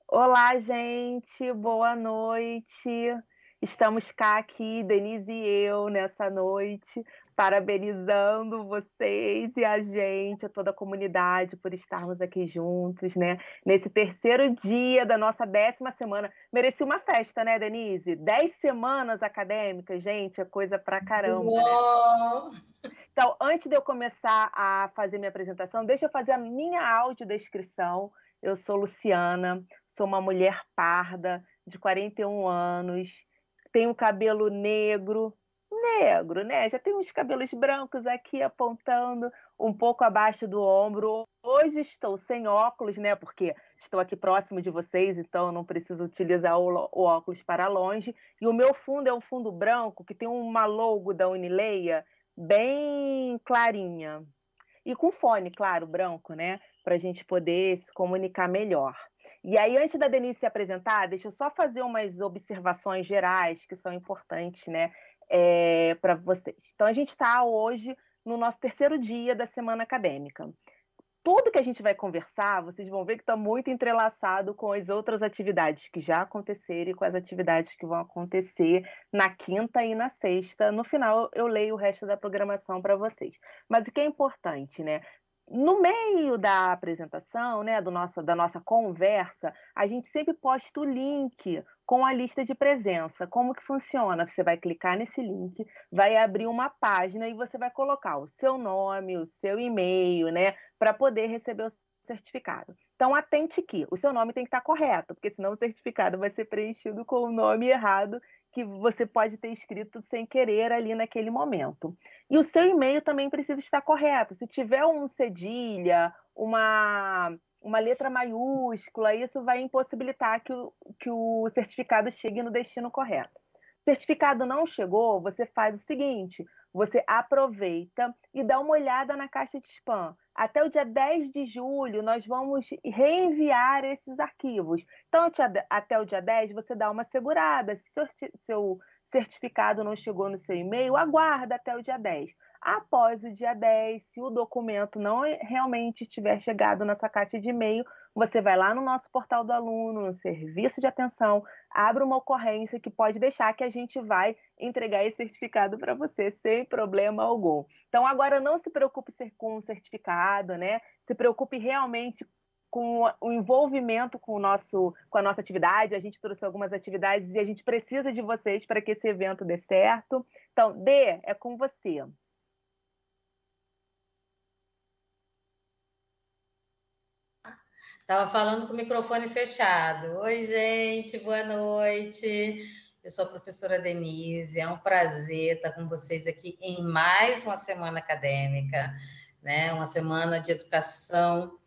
Olá, gente, boa noite. Estamos cá aqui, Denise e eu, nessa noite, parabenizando vocês e a gente, a toda a comunidade, por estarmos aqui juntos, né? Nesse terceiro dia da nossa 10ª semana. Mereci uma festa, né, Denise? 10 semanas acadêmicas, gente, é coisa pra caramba, né? Uou! Então, antes de eu começar a fazer minha apresentação, deixa eu fazer a minha audiodescrição. Eu sou Luciana, sou uma mulher parda, de 41 anos, tenho cabelo negro, negro, né? Já tenho uns cabelos brancos aqui apontando um pouco abaixo do ombro. Hoje estou sem óculos, né? Porque estou aqui próximo de vocês, então eu não preciso utilizar o óculos para longe. E o meu fundo é um fundo branco que tem uma logo da Unileia bem clarinha. E com fone, claro, branco, né? Para a gente poder se comunicar melhor. E aí, antes da Denise se apresentar, deixa eu só fazer umas observações gerais que são importantes, né? Para vocês. Então, a gente está hoje no nosso terceiro dia da semana acadêmica. Tudo que a gente vai conversar, vocês vão ver que está muito entrelaçado com as outras atividades que já aconteceram e com as atividades que vão acontecer na quinta e na sexta. No final, eu leio o resto da programação para vocês. Mas o que é importante, né? No meio da apresentação, né, da nossa conversa, a gente sempre posta o link com a lista de presença. Como que funciona? Você vai clicar nesse link, vai abrir uma página e você vai colocar o seu nome, o seu e-mail, né, para poder receber o certificado. Então, atente que o seu nome tem que estar correto, porque senão o certificado vai ser preenchido com o nome errado que você pode ter escrito sem querer ali naquele momento. E o seu e-mail também precisa estar correto. Se tiver um cedilha, uma letra maiúscula, isso vai impossibilitar que o certificado chegue no destino correto. Certificado não chegou, você faz o seguinte: você aproveita e dá uma olhada na caixa de spam. Até o dia 10 de julho, nós vamos reenviar esses arquivos. Então, até o dia 10, você dá uma segurada. Se seu certificado não chegou no seu e-mail, aguarda até o dia 10. Após o dia 10, se o documento não realmente tiver chegado na sua caixa de e-mail, você vai lá no nosso portal do aluno, no serviço de atenção, abre uma ocorrência que pode deixar que a gente vai entregar esse certificado para você sem problema algum. Então, agora não se preocupe com o certificado, né? Se preocupe realmente com o envolvimento com a nossa atividade. A gente trouxe algumas atividades e a gente precisa de vocês para que esse evento dê certo. Então, Dê, é com você. Estava falando com o microfone fechado. Oi, gente, boa noite. Eu sou a professora Denise. É um prazer estar com vocês aqui em mais uma semana acadêmica, né? Uma semana de educação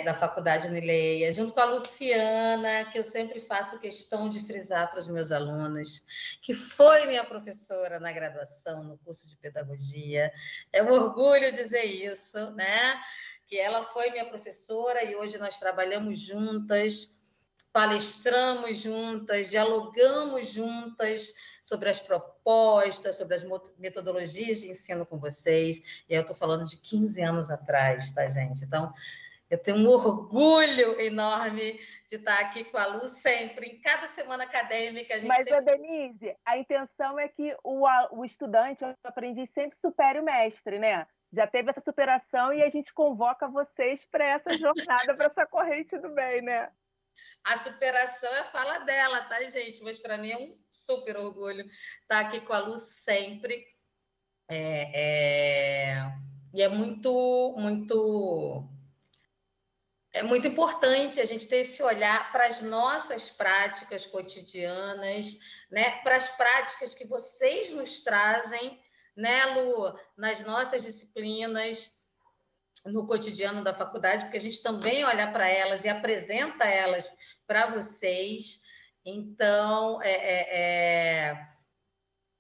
da Faculdade Unileia, junto com a Luciana, que eu sempre faço questão de frisar para os meus alunos, que foi minha professora na graduação, no curso de pedagogia. É um orgulho dizer isso, né? Que ela foi minha professora e hoje nós trabalhamos juntas, palestramos juntas, dialogamos juntas sobre as propostas, sobre as metodologias de ensino com vocês. E eu estou falando de 15 anos atrás, tá, gente? Então, eu tenho um orgulho enorme de estar aqui com a Lu sempre, em cada semana acadêmica, a gente Mas, sempre... Denise, a intenção é que o estudante, o aprendiz, sempre supere o mestre, né? Já teve essa superação e a gente convoca vocês para essa jornada, para essa corrente do bem, né? A superação é a fala dela, tá, gente? Mas para mim é um super orgulho estar aqui com a Lu sempre. E é muito importante a gente ter esse olhar para as nossas práticas cotidianas, né? Para as práticas que vocês nos trazem, né, Lu? Nas nossas disciplinas, no cotidiano da faculdade, porque a gente também olha para elas e apresenta elas para vocês. Então,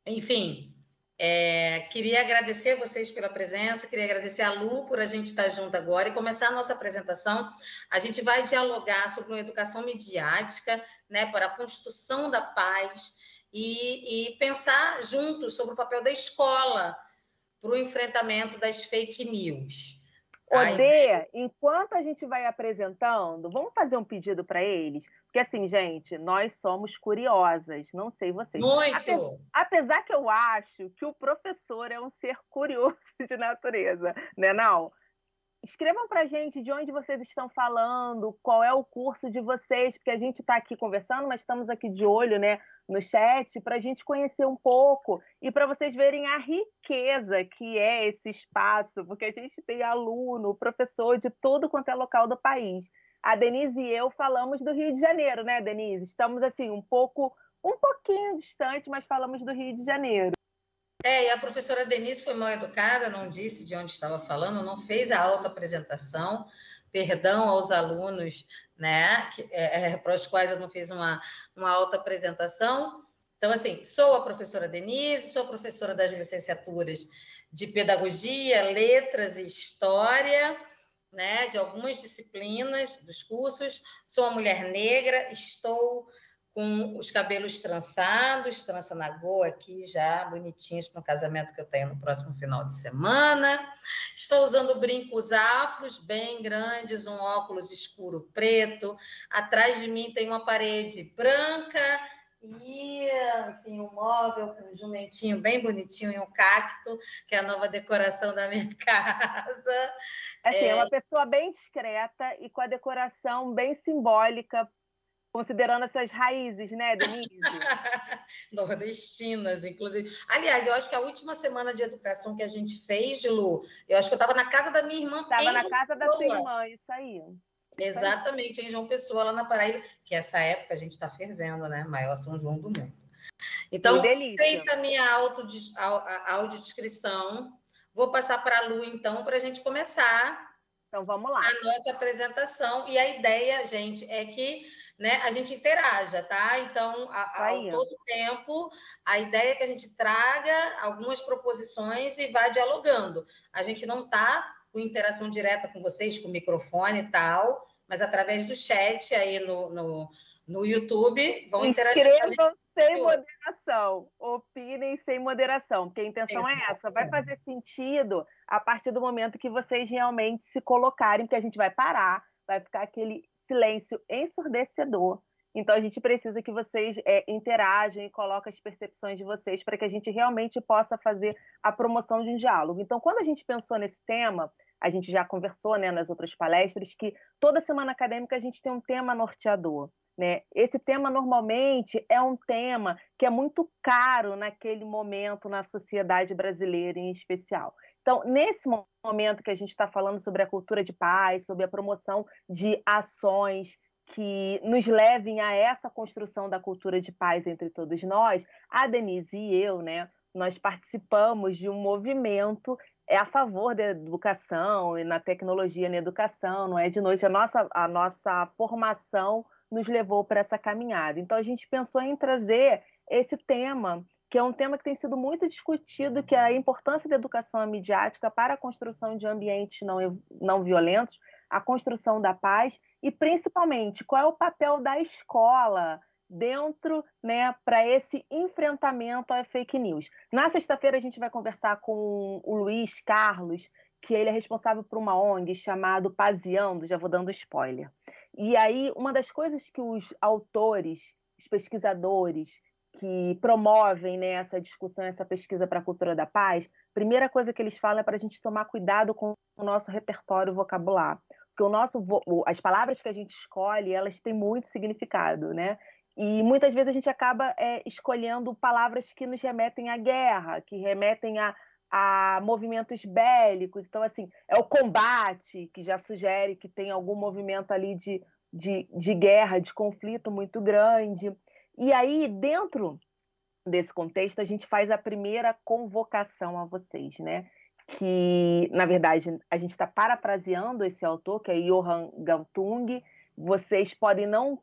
enfim, queria agradecer a vocês pela presença, queria agradecer a Lu por a gente estar junto agora e começar a nossa apresentação. A gente vai dialogar sobre uma educação midiática, né, para a construção da paz e pensar juntos sobre o papel da escola para o enfrentamento das fake news. Odê, enquanto a gente vai apresentando, vamos fazer um pedido para eles? Porque assim, gente, nós somos curiosas, não sei vocês. Muito! Apesar que eu acho que o professor é um ser curioso de natureza, né, não? Escrevam para a gente de onde vocês estão falando, qual é o curso de vocês, porque a gente está aqui conversando, mas estamos aqui de olho, né, no chat, para a gente conhecer um pouco e para vocês verem a riqueza que é esse espaço, porque a gente tem aluno, professor de todo quanto é local do país. A Denise e eu falamos do Rio de Janeiro, né, Denise? Estamos assim um pouquinho distante, mas falamos do Rio de Janeiro. E a professora Denise foi mal educada, não disse de onde estava falando, não fez a autoapresentação. Perdão aos alunos, né, para os quais eu não fiz uma autoapresentação. Então, assim, sou a professora Denise, sou professora das licenciaturas de Pedagogia, Letras e História, né, de algumas disciplinas dos cursos. Sou uma mulher negra, estou com os cabelos trançados, trança na goa aqui já, bonitinhos para um casamento que eu tenho no próximo final de semana. Estou usando brincos afros bem grandes, um óculos escuro preto. Atrás de mim tem uma parede branca e, enfim, um móvel com um jumentinho bem bonitinho e um cacto, que é a nova decoração da minha casa. Assim, é uma pessoa bem discreta e com a decoração bem simbólica, considerando essas raízes, né, Denise? Nordestinas, inclusive. Aliás, eu acho que a última semana de educação que a gente fez, Lu, eu acho que eu estava na casa da minha irmã. Estava na casa da sua irmã, isso aí. Exatamente, em João Pessoa, lá na Paraíba, que essa época a gente está fervendo, né? Maior São João do mundo. Então, feita a minha audiodescrição, vou passar para a Lu, então, para a gente começar. Então, vamos lá. A nossa apresentação. E a ideia, gente, é que, né, a gente interaja, tá? Então, ao todo tempo, a ideia é que a gente traga algumas proposições e vá dialogando. A gente não está com interação direta com vocês, com o microfone e tal, mas através do chat aí no YouTube, vão interagir com a gente. Escrevam sem moderação, opinem sem moderação, porque a intenção é essa, vai fazer sentido a partir do momento que vocês realmente se colocarem, porque a gente vai parar, vai ficar aquele silêncio ensurdecedor. Então, a gente precisa que vocês interajam e coloquem as percepções de vocês para que a gente realmente possa fazer a promoção de um diálogo. Então, quando a gente pensou nesse tema, a gente já conversou, né, nas outras palestras, que toda semana acadêmica a gente tem um tema norteador. Né? Esse tema, normalmente, é um tema que é muito caro naquele momento na sociedade brasileira em especial. Então, nesse momento que a gente está falando sobre a cultura de paz, sobre a promoção de ações que nos levem a essa construção da cultura de paz entre todos nós, a Denise e eu, né, nós participamos de um movimento a favor da educação e na tecnologia na educação, não é de noite. A nossa formação nos levou para essa caminhada. Então, a gente pensou em trazer esse tema, que é um tema que tem sido muito discutido, que é a importância da educação midiática para a construção de ambientes não violentos, a construção da paz e, principalmente, qual é o papel da escola dentro, né, para esse enfrentamento à fake news. Na sexta-feira, a gente vai conversar com o Luiz Carlos, que ele é responsável por uma ONG chamada Paziando, já vou dando spoiler. E aí, uma das coisas que os autores, os pesquisadores que promovem, né, essa discussão, essa pesquisa para a cultura da paz, primeira coisa que eles falam é para a gente tomar cuidado com o nosso repertório vocabular. Porque as palavras que a gente escolhe, elas têm muito significado, né? E muitas vezes a gente acaba escolhendo palavras que nos remetem à guerra, que remetem a movimentos bélicos. Então, assim, é o combate, que já sugere que tem algum movimento ali de guerra, de conflito muito grande. E aí, dentro desse contexto, a gente faz a primeira convocação a vocês, né? Que, na verdade, a gente está parafraseando esse autor, que é Johann Galtung. Vocês podem não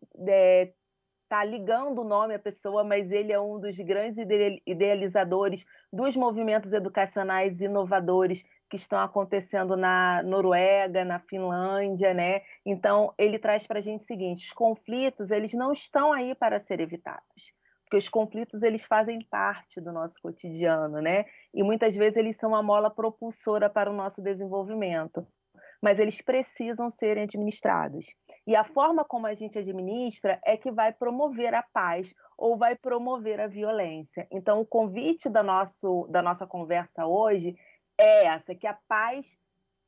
tá ligando o nome à pessoa, mas ele é um dos grandes idealizadores dos movimentos educacionais inovadores que estão acontecendo na Noruega, na Finlândia, né? Então, ele traz para a gente o seguinte: os conflitos, eles não estão aí para ser evitados, porque os conflitos, eles fazem parte do nosso cotidiano, né? E muitas vezes eles são uma mola propulsora para o nosso desenvolvimento. mas eles precisam serem administrados. E a forma como a gente administra é que vai promover a paz ou vai promover a violência. Então, o convite da nossa conversa hoje é essa, que a paz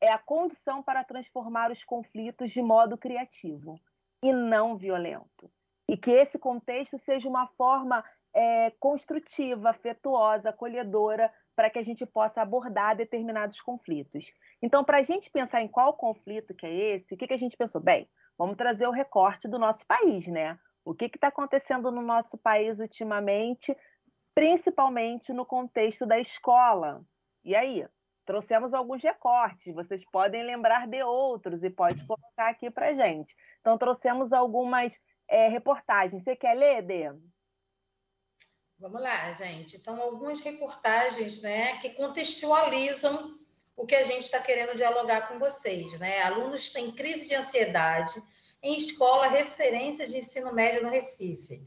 é a condição para transformar os conflitos de modo criativo e não violento. E que esse contexto seja uma forma construtiva, afetuosa, acolhedora, para que a gente possa abordar determinados conflitos. Então, para a gente pensar em qual conflito que é esse, o que a gente pensou? Bem, vamos trazer o recorte do nosso país, né? O que está acontecendo no nosso país ultimamente, principalmente no contexto da escola. E aí? Trouxemos alguns recortes, vocês podem lembrar de outros e pode colocar aqui para gente. Então, trouxemos algumas reportagens. Você quer ler, Dê? Vamos lá, gente. Então, algumas reportagens, né, que contextualizam o que a gente está querendo dialogar com vocês, né? Alunos têm crise de ansiedade em escola referência de ensino médio no Recife,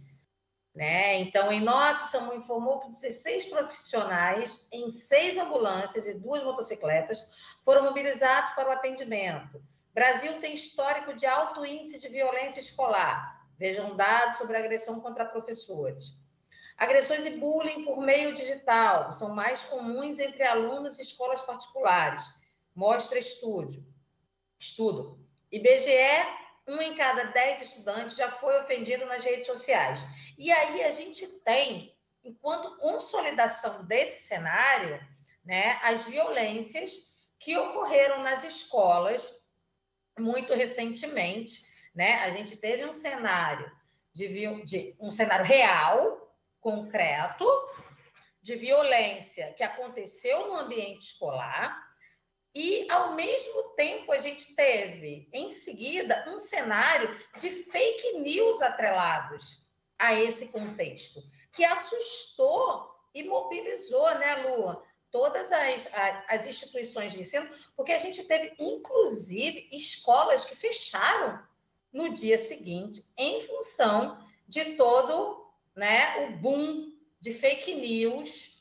né? Então, em nota, o SAMU informou que 16 profissionais em 6 ambulâncias e 2 motocicletas foram mobilizados para o atendimento. Brasil tem histórico de alto índice de violência escolar. Vejam dados sobre agressão contra professores. Agressões e bullying por meio digital são mais comuns entre alunos e escolas particulares. Mostra estudo. IBGE, 1 em cada 10 estudantes já foi ofendido nas redes sociais. E aí a gente tem, enquanto consolidação desse cenário, né, as violências que ocorreram nas escolas muito recentemente, né? A gente teve um cenário um cenário real, concreto, de violência que aconteceu no ambiente escolar e, ao mesmo tempo, a gente teve, em seguida, um cenário de fake news atrelados a esse contexto, que assustou e mobilizou, né, Lu, todas as instituições de ensino, porque a gente teve, inclusive, escolas que fecharam no dia seguinte, em função de todo, né, o boom de fake news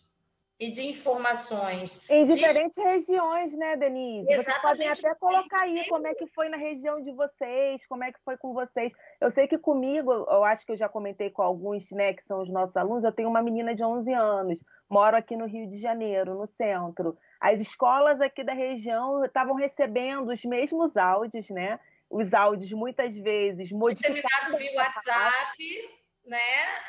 e de informações. Em diferentes regiões, né, Denise? Exatamente. Vocês podem até colocar aí como é que foi na região de vocês, como é que foi com vocês. Eu sei que comigo, eu acho que eu já comentei com alguns, né, que são os nossos alunos, eu tenho uma menina de 11 anos, moro aqui no Rio de Janeiro, no centro. As escolas aqui da região estavam recebendo os mesmos áudios, né? Os áudios, muitas vezes, modificados via WhatsApp, né?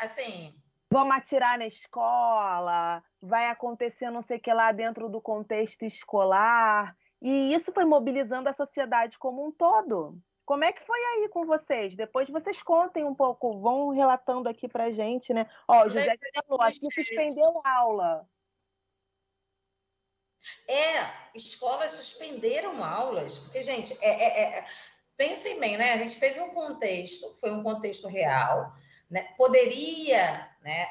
Assim... Vamos atirar na escola, vai acontecer não sei o que lá dentro do contexto escolar. E isso foi mobilizando a sociedade como um todo. Como é que foi aí com vocês? Depois vocês contem um pouco, vão relatando aqui pra gente, né? Ó, o José já falou, aqui suspendeu a aula. Escolas suspenderam aulas, porque, gente, pensem bem, né? A gente teve um contexto, foi um contexto real, né? Poderia, né?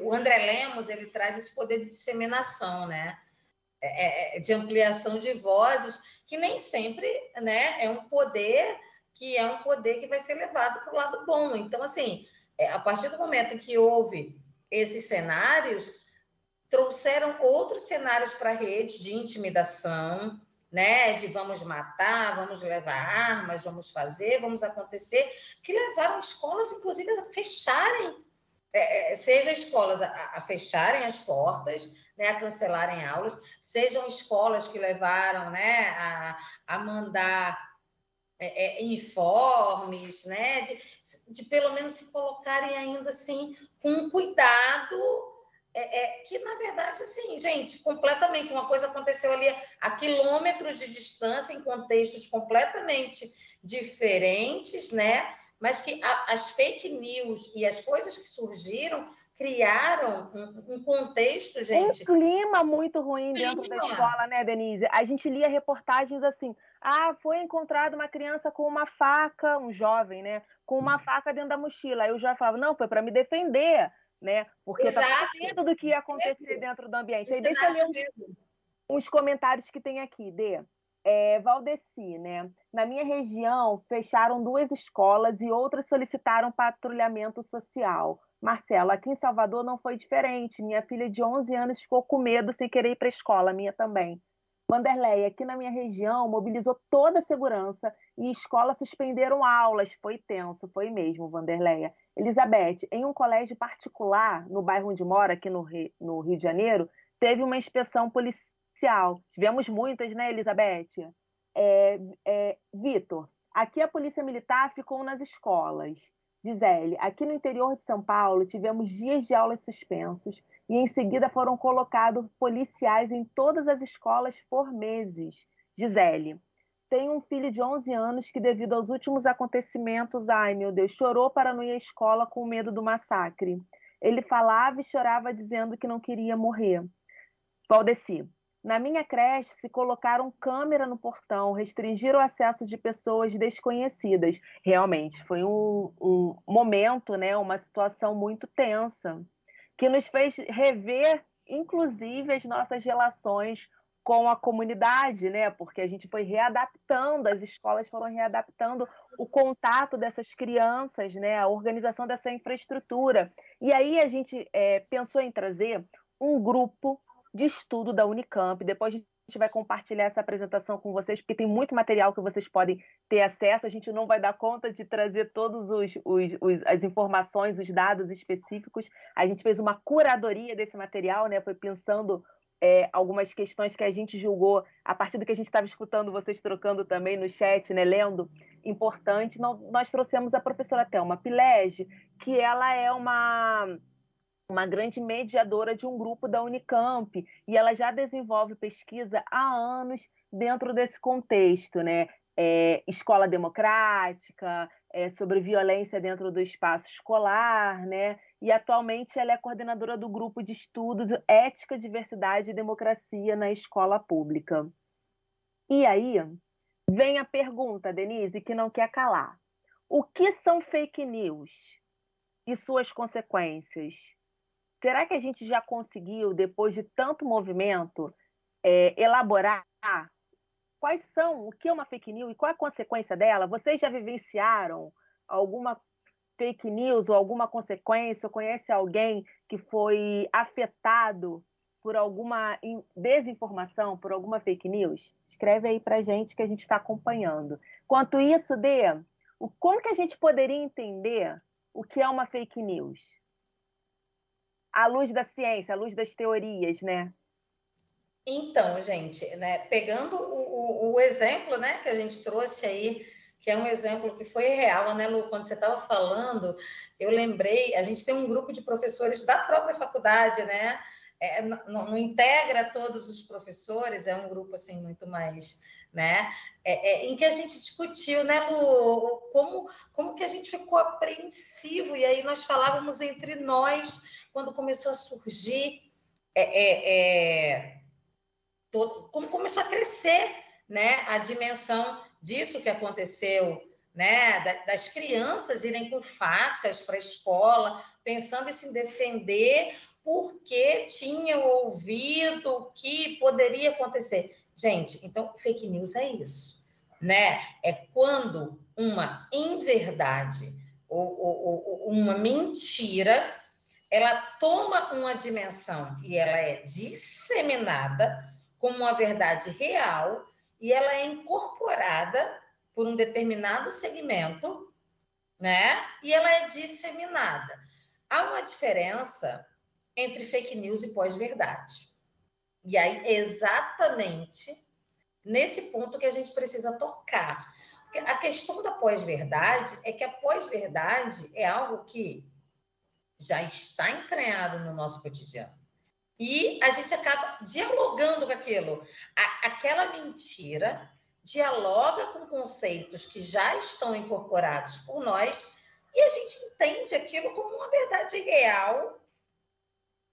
O André Lemos, ele traz esse poder de disseminação, né? De ampliação de vozes, que nem sempre, né? É um poder que vai ser levado para o lado bom. Então, assim, a partir do momento em que houve esses cenários, trouxeram outros cenários para a rede de intimidação, né? De vamos matar, vamos levar armas, vamos fazer, vamos acontecer, que levaram escolas, inclusive, a fecharem, seja escolas a fecharem as portas, né? A cancelarem aulas, sejam escolas que levaram, né? A mandar informes, né? De pelo menos se colocarem ainda assim com cuidado. Que, na verdade, assim, gente, completamente, uma coisa aconteceu ali a quilômetros de distância, em contextos completamente diferentes, né? Mas que as fake news e as coisas que surgiram criaram um contexto, gente. Um clima muito ruim dentro da escola, né, Denise? A gente lia reportagens assim, foi encontrada uma criança com uma faca, um jovem, né? Com uma faca dentro da mochila. Aí o jovem falava, não, foi para me defender, né? Porque eu estava com medo do que ia acontecer dentro do ambiente. Aí deixa eu ler uns comentários que tem aqui, Dê. Valdeci, né? Na minha região, fecharam 2 escolas e outras solicitaram patrulhamento social. Marcelo, aqui em Salvador não foi diferente. Minha filha de 11 anos ficou com medo sem querer ir para a escola, a minha também. Vanderlei, aqui na minha região, mobilizou toda a segurança e escolas suspenderam aulas. Foi tenso, foi mesmo, Vanderleia. Elizabeth, em um colégio particular, no bairro onde mora, aqui no Rio de Janeiro, teve uma inspeção policial. Tivemos muitas, né, Elizabeth? Vitor, aqui a Polícia Militar ficou nas escolas. Gisele, aqui no interior de São Paulo, tivemos dias de aulas suspensos e em seguida foram colocados policiais em todas as escolas por meses. Gisele, tem um filho de 11 anos que, devido aos últimos acontecimentos, ai meu Deus, chorou para não ir à escola com medo do massacre. Ele falava e chorava dizendo que não queria morrer. Valdeci, na minha creche se colocaram câmera no portão, restringiram o acesso de pessoas desconhecidas. Realmente, foi um momento, né, uma situação muito tensa, que nos fez rever, inclusive, as nossas relações com a comunidade, né? Porque a gente foi readaptando, as escolas foram readaptando o contato dessas crianças, né? A organização dessa infraestrutura. E aí a gente pensou em trazer um grupo de estudo da Unicamp. Depois a gente vai compartilhar essa apresentação com vocês, porque tem muito material que vocês podem ter acesso. A gente não vai dar conta de trazer todas as informações, os dados específicos. A gente fez uma curadoria desse material, né? Foi pensando algumas questões que a gente julgou, a partir do que a gente estava escutando vocês trocando também no chat, né? Lendo, importante. Nós trouxemos a professora Thelma Pilege, que ela é uma grande mediadora de um grupo da Unicamp, e ela já desenvolve pesquisa há anos dentro desse contexto, né? Escola democrática, sobre violência dentro do espaço escolar, né? E atualmente ela é coordenadora do grupo de estudos Ética, Diversidade e Democracia na Escola Pública. E aí vem a pergunta, Denise, que não quer calar. O que são fake news e suas consequências? Será que a gente já conseguiu, depois de tanto movimento, elaborar quais são, o que é uma fake news e qual é a consequência dela? Vocês já vivenciaram alguma fake news ou alguma consequência? Ou conhece alguém que foi afetado por alguma desinformação, por alguma fake news? Escreve aí para a gente que a gente está acompanhando. Quanto isso, Dê, como que a gente poderia entender o que é uma fake news? À luz da ciência, à luz das teorias, né? Então, gente, né, pegando o exemplo, né, que a gente trouxe aí, que é um exemplo que foi real, né, Lu? Quando você estava falando, eu lembrei, a gente tem um grupo de professores da própria faculdade, né? Não integra todos os professores, é um grupo assim muito mais, né? Em que a gente discutiu, né, Lu, como que a gente ficou apreensivo, e aí nós falávamos entre nós quando começou a surgir como começou a crescer, né, a dimensão disso que aconteceu, né, das crianças irem com facas para a escola, pensando em se defender porque tinham ouvido que poderia acontecer. Gente, então fake news é isso, né? É quando uma inverdade ou uma mentira ela toma uma dimensão e ela é disseminada como uma verdade real e ela é incorporada por um determinado segmento, né? E ela é disseminada. Há uma diferença entre fake news e pós-verdade. E aí é exatamente nesse ponto que a gente precisa tocar. Porque a questão da pós-verdade é que a pós-verdade é algo que já está entranhado no nosso cotidiano. E a gente acaba dialogando com aquilo. Aquela mentira dialoga com conceitos que já estão incorporados por nós e a gente entende aquilo como uma verdade real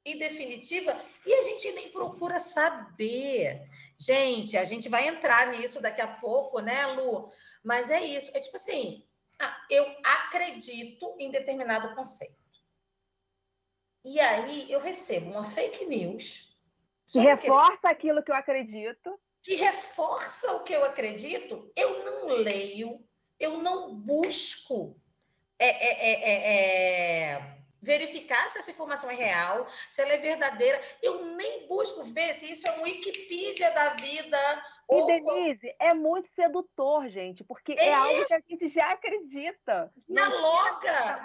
e definitiva e a gente nem procura saber. Gente, a gente vai entrar nisso daqui a pouco, né, Lu? Mas é isso. É tipo assim, eu acredito em determinado conceito. E aí eu recebo uma fake news. Que reforça aquilo que eu acredito. Que reforça o que eu acredito. Eu não leio, eu não busco verificar se essa informação é real, se ela é verdadeira. Eu nem busco ver se isso é um Wikipedia da vida. E, Denise, é muito sedutor, gente, porque é algo que a gente já acredita.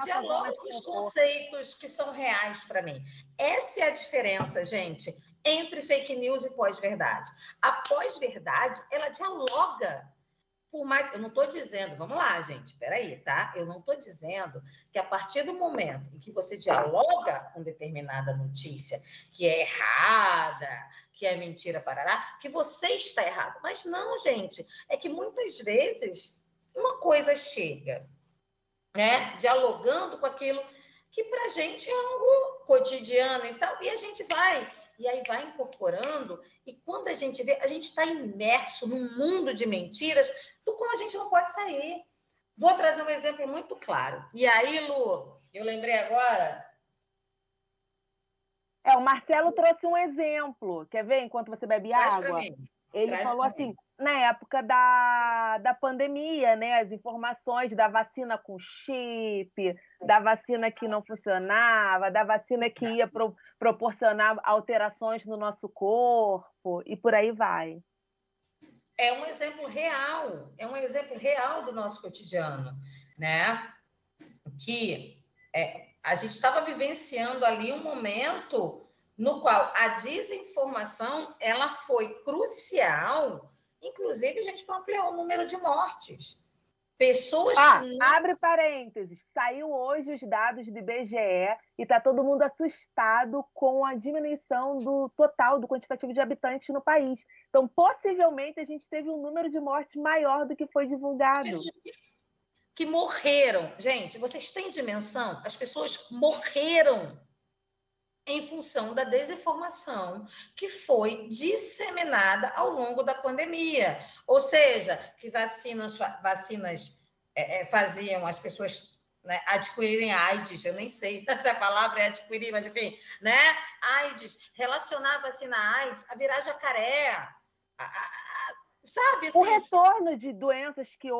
Dialoga com os conceitos que são reais para mim. Essa é a diferença, gente, entre fake news e pós-verdade. A pós-verdade, ela dialoga. Por mais, eu não estou dizendo, vamos lá, gente, peraí, tá? Eu não estou dizendo que a partir do momento em que você dialoga com determinada notícia que é errada, que é mentira, parará, que você está errado. Mas não, gente, é que muitas vezes uma coisa chega, né? Dialogando com aquilo que para a gente é algo cotidiano e tal, e a gente vai. E aí vai incorporando, e quando a gente vê, a gente está imerso num mundo de mentiras do qual a gente não pode sair. Vou trazer um exemplo muito claro. E aí, Lu, eu lembrei agora... O Marcelo trouxe um exemplo. Quer ver enquanto você bebe água? Ele falou assim, na época da pandemia, né? As informações da vacina com chip, da vacina que não funcionava, da vacina que ia proporcionar alterações no nosso corpo, e por aí vai. É um exemplo real do nosso cotidiano, né? Que a gente estava vivenciando ali um momento no qual a desinformação ela foi crucial, inclusive a gente ampliou o número de mortes. Pessoas que não... Abre parênteses, saiu hoje os dados do IBGE e está todo mundo assustado com a diminuição do total, do quantitativo de habitantes no país. Então, possivelmente, a gente teve um número de mortes maior do que foi divulgado. Que morreram. Gente, vocês têm dimensão? As pessoas morreram em função da desinformação que foi disseminada ao longo da pandemia. Ou seja, que vacinas faziam as pessoas, né, adquirirem AIDS, eu nem sei se a palavra é adquirir, mas enfim, né? AIDS, relacionar a vacina AIDS a virar jacaré, sabe? Assim, o retorno de doenças que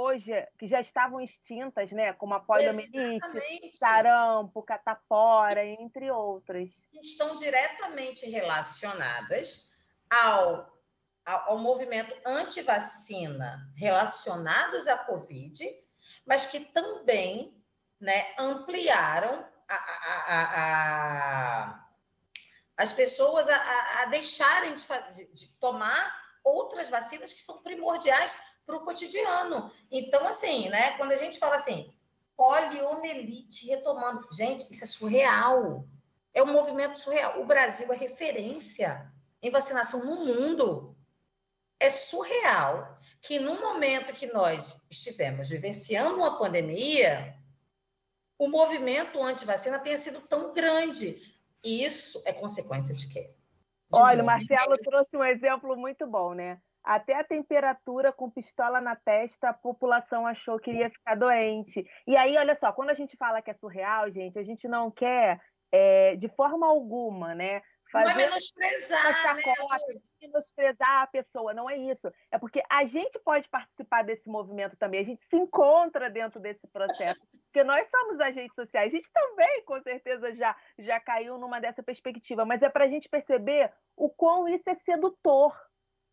já estavam extintas, né? Como a poliomielite, sarampo, catapora, entre outras. Estão diretamente relacionadas ao movimento anti-vacina relacionados à Covid, mas que também, né, ampliaram as pessoas a deixarem de tomar outras vacinas que são primordiais para o cotidiano. Então, assim, né, quando a gente fala assim, poliomielite retomando, gente, isso é surreal. É um movimento surreal. O Brasil é referência em vacinação no mundo. É surreal que no momento que nós estivemos vivenciando uma pandemia, o movimento anti-vacina tenha sido tão grande. Isso é consequência de quê? Olha, o Marcelo trouxe um exemplo muito bom, né? Até a temperatura com pistola na testa, a população achou que iria ficar doente. E aí, olha só, quando a gente fala que é surreal, gente, a gente não quer, de forma alguma, né? Fazer menosprezar, menosprezar a pessoa, não é isso. É porque a gente pode participar desse movimento também, a gente se encontra dentro desse processo, porque nós somos agentes sociais, a gente também, com certeza, já caiu numa dessa perspectiva, mas é para a gente perceber o quão isso é sedutor.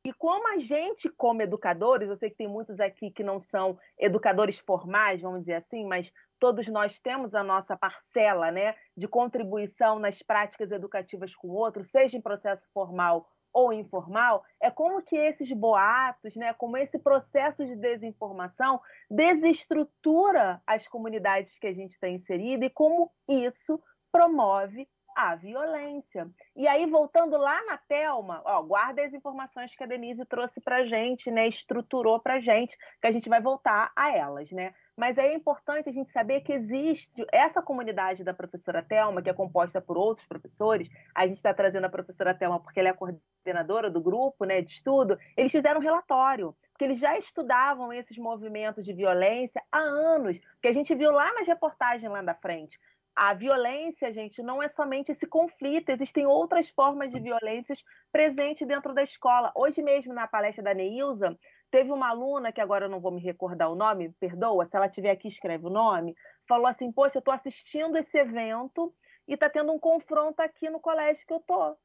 E como a gente, como educadores, eu sei que tem muitos aqui que não são educadores formais, vamos dizer assim, mas todos nós temos a nossa parcela, né, de contribuição nas práticas educativas com o outro, seja em processo formal ou informal, é como que esses boatos, né, como esse processo de desinformação desestrutura as comunidades que a gente está inserida e como isso promove a violência. E aí, voltando lá na Thelma, guarda as informações que a Denise trouxe para a gente, né, estruturou para a gente, que a gente vai voltar a elas, né? Mas é importante a gente saber que existe essa comunidade da professora Thelma, que é composta por outros professores. A gente está trazendo a professora Thelma porque ela é a coordenadora do grupo, né, de estudo. Eles fizeram um relatório, porque eles já estudavam esses movimentos de violência há anos, que a gente viu lá nas reportagens lá da frente. A violência, gente, não é somente esse conflito, existem outras formas de violências presentes dentro da escola. Hoje mesmo, na palestra da Neilza, teve uma aluna, que agora eu não vou me recordar o nome, perdoa, se ela estiver aqui, escreve o nome, falou assim, poxa, eu estou assistindo esse evento e está tendo um confronto aqui no colégio que eu tô.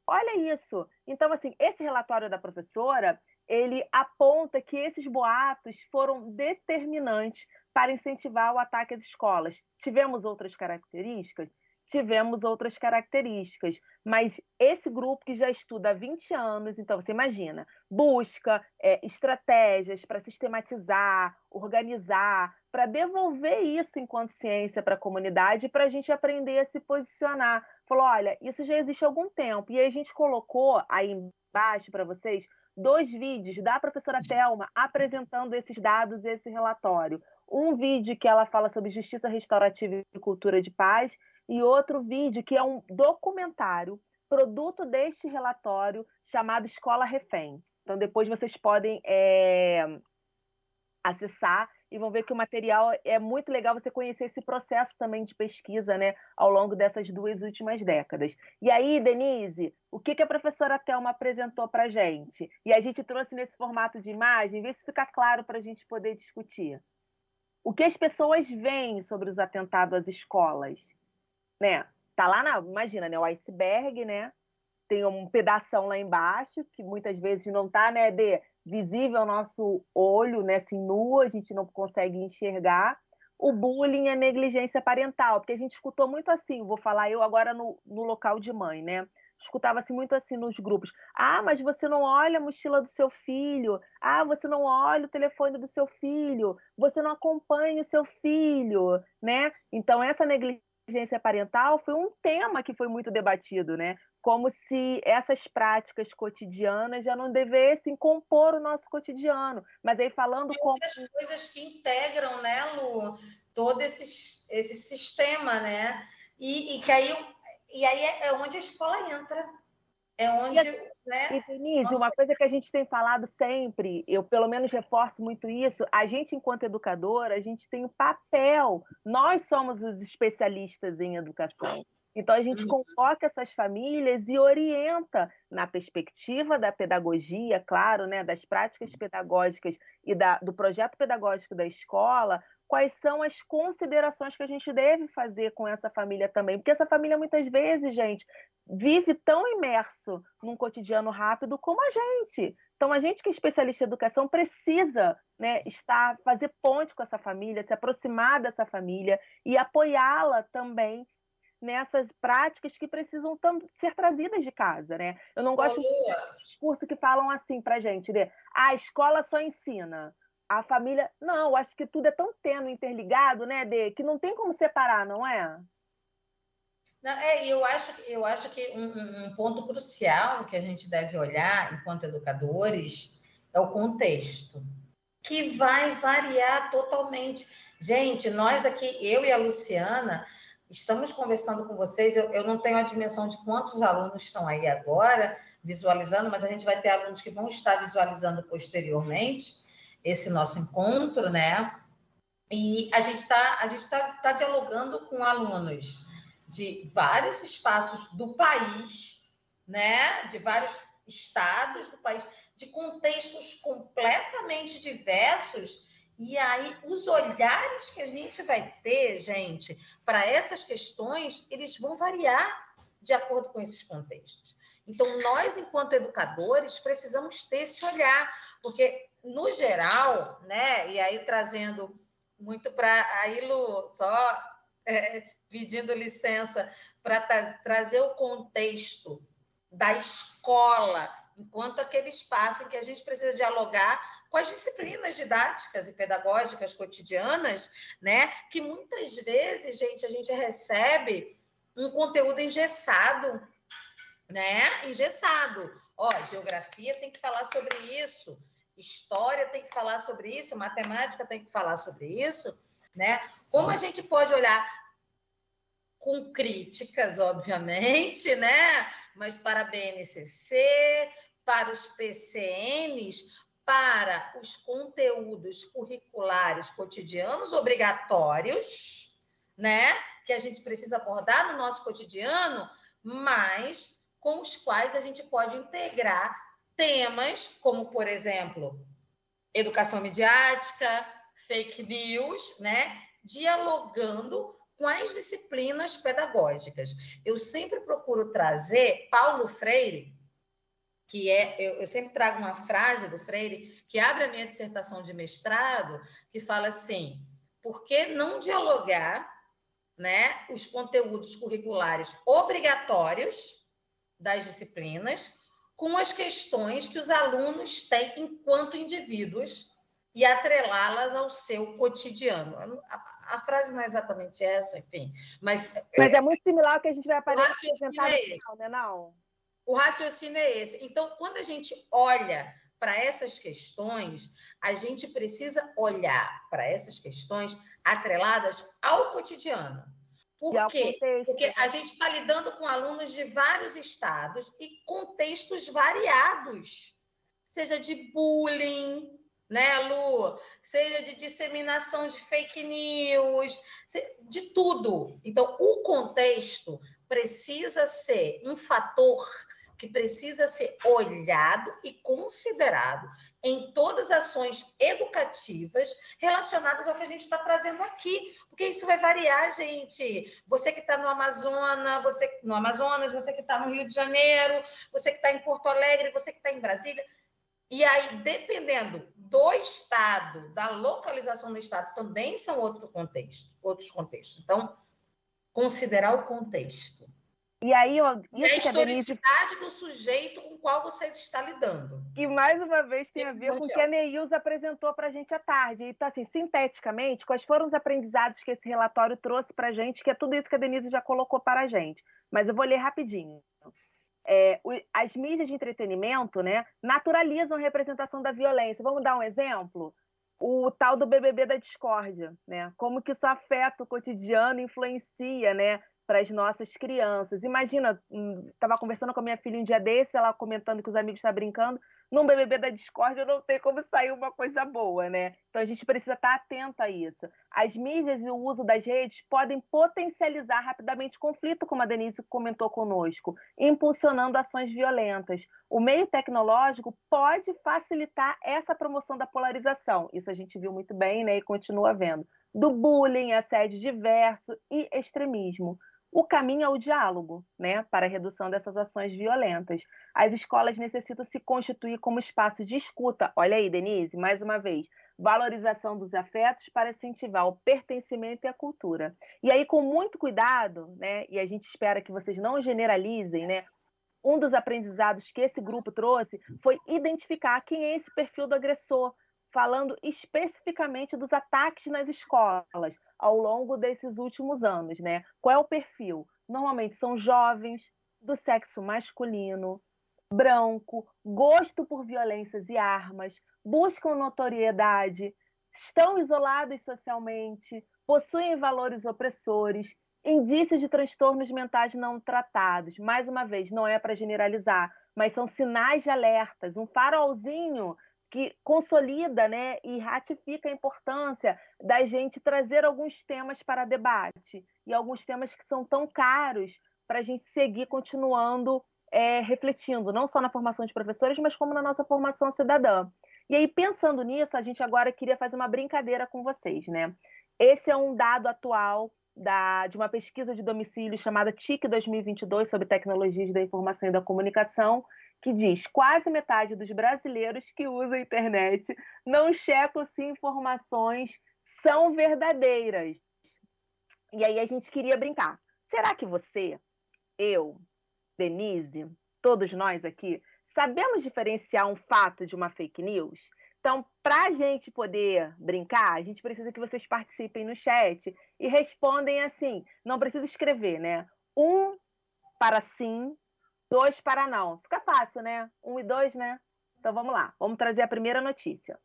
Olha isso. Então, assim, esse relatório da professora, ele aponta que esses boatos foram determinantes para incentivar o ataque às escolas. Tivemos outras características? Tivemos outras características, mas esse grupo que já estuda há 20 anos, então você imagina, busca estratégias para sistematizar, organizar, para devolver isso em consciência para a comunidade, para a gente aprender a se posicionar. Falou, olha, isso já existe há algum tempo. E aí a gente colocou aí embaixo para vocês 2 vídeos da professora Thelma apresentando esses dados e esse relatório. Um vídeo que ela fala sobre justiça restaurativa e cultura de paz, e outro vídeo que é um documentário, produto deste relatório, chamado Escola Refém. Então, depois vocês podem acessar e vão ver que o material é muito legal você conhecer esse processo também de pesquisa, né, ao longo dessas 2 últimas décadas. E aí, Denise, o que a professora Thelma apresentou para a gente? E a gente trouxe nesse formato de imagem, vê se fica claro para a gente poder discutir. O que as pessoas veem sobre os atentados às escolas? Né? Tá lá imagina, né, o iceberg, né? Tem um pedação lá embaixo, que muitas vezes não está, né, visível ao nosso olho, né, assim, nu, a gente não consegue enxergar. O bullying e a negligência parental, porque a gente escutou muito assim, vou falar eu agora no local de mãe, né? Escutava-se muito assim nos grupos. Ah, mas você não olha a mochila do seu filho. Ah, você não olha o telefone do seu filho. Você não acompanha o seu filho, né? Então, essa negligência parental foi um tema que foi muito debatido, né? Como se essas práticas cotidianas já não devessem compor o nosso cotidiano. Mas aí falando tem outras coisas que integram, né, Lu, todo esse sistema, né? E aí é onde a escola entra. É onde, né? E, Denise, uma coisa que a gente tem falado sempre, eu pelo menos reforço muito isso, a gente, enquanto educadora, a gente tem o papel, nós somos os especialistas em educação. Então, a gente convoca essas famílias e orienta na perspectiva da pedagogia, claro, né, das práticas pedagógicas e do projeto pedagógico da escola, quais são as considerações que a gente deve fazer com essa família também. Porque essa família, muitas vezes, gente, vive tão imerso num cotidiano rápido como a gente. Então, a gente que é especialista em educação precisa, né, fazer ponte com essa família, se aproximar dessa família e apoiá-la também nessas práticas que precisam ser trazidas de casa, né? Eu não gosto de discurso que falam assim para a gente, né? A escola só ensina. A família... Não, acho que tudo é tão tênue, interligado, né, Dê, que não tem como separar, não é? Não, eu acho que um ponto crucial que a gente deve olhar enquanto educadores é o contexto, que vai variar totalmente. Gente, nós aqui, eu e a Luciana, estamos conversando com vocês, eu não tenho a dimensão de quantos alunos estão aí agora visualizando, mas a gente vai ter alunos que vão estar visualizando posteriormente esse nosso encontro, né? E a gente tá dialogando com alunos de vários espaços do país, né? De vários estados do país, de contextos completamente diversos. E aí, os olhares que a gente vai ter, gente, para essas questões, eles vão variar de acordo com esses contextos. Então, nós, enquanto educadores, precisamos ter esse olhar, porque, no geral, né? E aí, trazendo muito para... Aí, Lu, só pedindo licença para trazer o contexto da escola, enquanto aquele espaço em que a gente precisa dialogar com as disciplinas didáticas e pedagógicas cotidianas, né? Que muitas vezes, gente, a gente recebe um conteúdo engessado, né? Engessado. Ó, geografia tem que falar sobre isso, história tem que falar sobre isso, matemática tem que falar sobre isso, né? Como a gente pode olhar com críticas, obviamente, né? Mas para a BNCC, para os PCNs, para os conteúdos curriculares cotidianos obrigatórios, né? Que a gente precisa abordar no nosso cotidiano, mas com os quais a gente pode integrar temas como, por exemplo, educação midiática, fake news, né? Dialogando com as disciplinas pedagógicas. Eu sempre procuro trazer Paulo Freire, que eu sempre trago uma frase do Freire, que abre a minha dissertação de mestrado, que fala assim: por que não dialogar, né, os conteúdos curriculares obrigatórios das disciplinas com as questões que os alunos têm enquanto indivíduos e atrelá-las ao seu cotidiano? A frase não é exatamente essa, enfim. Mas é muito similar ao que a gente vai apresentar no final, né, não? O raciocínio é esse. Então, quando a gente olha para essas questões, a gente precisa olhar para essas questões atreladas ao cotidiano. Por quê? Porque a gente está lidando com alunos de vários estados e contextos variados, seja de bullying, né, Lu? Seja de disseminação de fake news, de tudo. Então, o contexto precisa ser um fator que precisa ser olhado e considerado em todas as ações educativas relacionadas ao que a gente está trazendo aqui, porque isso vai variar, gente. Você que está no Amazonas, você que está no Rio de Janeiro, você que está em Porto Alegre, você que está em Brasília. E aí, dependendo do estado, da localização do estado, também são outros contextos. Então, considerar o contexto. E aí, a historicidade do sujeito com o qual você está lidando. Que, mais uma vez, tem a ver com o que a Neilza apresentou para a gente à tarde. Então, assim, sinteticamente, quais foram os aprendizados que esse relatório trouxe para a gente, que é tudo isso que a Denise já colocou para a gente. Mas eu vou ler rapidinho. As mídias de entretenimento, né, naturalizam a representação da violência. Vamos dar um exemplo? O tal do BBB da discórdia, né? Como que isso afeta o cotidiano, influencia, né, para as nossas crianças. Imagina, estava conversando com a minha filha um dia desse, ela comentando que os amigos estão brincando, num BBB da discórdia não tem como sair uma coisa boa, né? Então a gente precisa estar atento a isso. As mídias e o uso das redes podem potencializar rapidamente conflito, como a Denise comentou conosco, impulsionando ações violentas. O meio tecnológico pode facilitar essa promoção da polarização. Isso a gente viu muito bem, né? E continua vendo. Do bullying, assédio diverso e extremismo. O caminho é o diálogo, né, para a redução dessas ações violentas. As escolas necessitam se constituir como espaço de escuta. Olha aí, Denise, mais uma vez, valorização dos afetos para incentivar o pertencimento e a cultura. E aí, com muito cuidado, né, e a gente espera que vocês não generalizem, né, um dos aprendizados que esse grupo trouxe foi identificar quem é esse perfil do agressor, falando especificamente dos ataques nas escolas ao longo desses últimos anos, né? Qual é o perfil? Normalmente são jovens, do sexo masculino, branco, gosto por violências e armas, buscam notoriedade, estão isolados socialmente, possuem valores opressores, indícios de transtornos mentais não tratados. Mais uma vez, não é para generalizar, mas são sinais de alertas, um farolzinho que consolida, né, e ratifica a importância da gente trazer alguns temas para debate, e alguns temas que são tão caros para a gente seguir continuando refletindo, não só na formação de professores, mas como na nossa formação cidadã. E aí, pensando nisso, a gente agora queria fazer uma brincadeira com vocês, né? Esse é um dado atual de uma pesquisa de domicílio chamada TIC 2022 sobre tecnologias da informação e da comunicação, que diz quase metade dos brasileiros que usam a internet não checam se informações são verdadeiras. E aí a gente queria brincar. Será que você, eu, Denise, todos nós aqui, sabemos diferenciar um fato de uma fake news? Então, para a gente poder brincar, a gente precisa que vocês participem no chat e respondem assim, não precisa escrever, né? 1 para sim, 2 para não. Fica fácil, né? 1 e 2, né? Então vamos lá, vamos trazer a primeira notícia.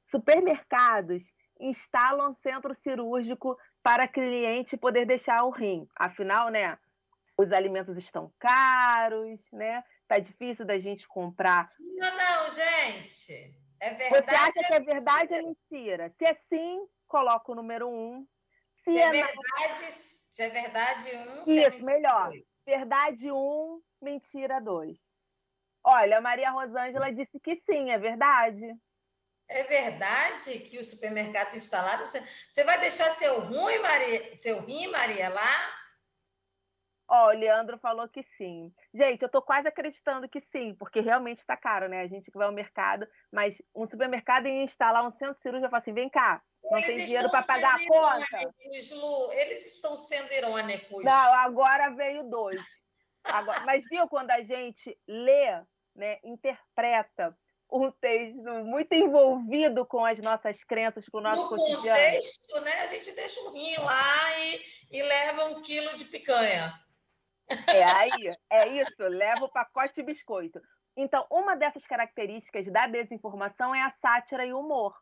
Supermercados instalam centro cirúrgico para cliente poder deixar o rim. Afinal, né? Os alimentos estão caros, né? Tá difícil da gente comprar. Sim ou não, gente? É verdade? Você acha que é verdade ou mentira? Se é sim, coloca o número 1. Se é verdade 1, se é isso, melhor. 2. Verdade 1, mentira 2. Olha, a Maria Rosângela disse que sim, é verdade. É verdade que os supermercados instalaram? Você vai deixar seu rim, Maria, lá? Ó, o Leandro falou que sim. Gente, eu tô quase acreditando que sim, porque realmente está caro, né? A gente que vai ao mercado, mas um supermercado ia instalar um centro cirúrgico e falar assim: vem cá, não Eles tem dinheiro estão para pagar sendo a conta? irônicos, Lu. Eles estão sendo irônicos. Não, agora veio dois. Agora, mas viu quando a gente lê, né, interpreta um texto muito envolvido com as nossas crenças, com o nosso No cotidiano? contexto, né, a gente deixa um rim lá e leva 1 quilo de picanha. É isso, leva o pacote de biscoito. Então, uma dessas características da desinformação é a sátira e o humor,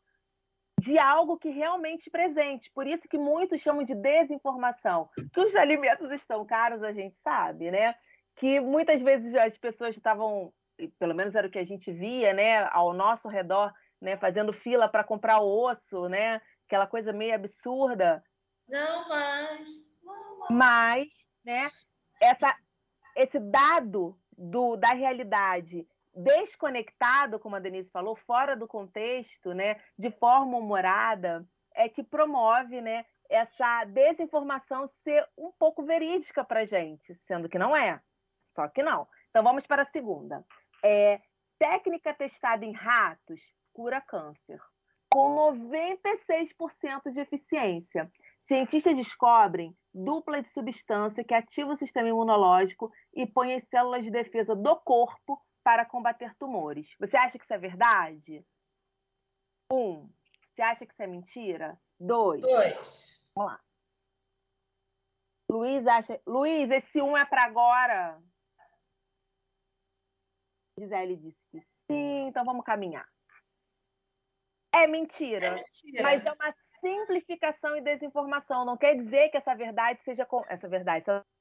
de algo que realmente é presente. Por isso que muitos chamam de desinformação. Que os alimentos estão caros, a gente sabe, né? Que muitas vezes as pessoas estavam, pelo menos era o que a gente via, né, ao nosso redor, né, fazendo fila para comprar osso, né? Aquela coisa meio absurda. Não mais. Não mais. Mas, né, essa esse dado da realidade desconectado, como a Denise falou, fora do contexto, né, de forma humorada, é que promove, né, essa desinformação ser um pouco verídica para a gente, sendo que não é. Só que não. Então vamos para a segunda. Técnica testada em ratos cura câncer, com 96% de eficiência. Cientistas descobrem dupla de substância que ativa o sistema imunológico e põe as células de defesa do corpo para combater tumores. Você acha que isso é verdade? 1. Você acha que isso é mentira? 2. 2. Vamos lá. Luiz acha. Luiz, esse 1 é para agora. Gisele disse que sim, então vamos caminhar. É mentira. É mentira. Mas é uma simplificação e desinformação. Não quer dizer que essa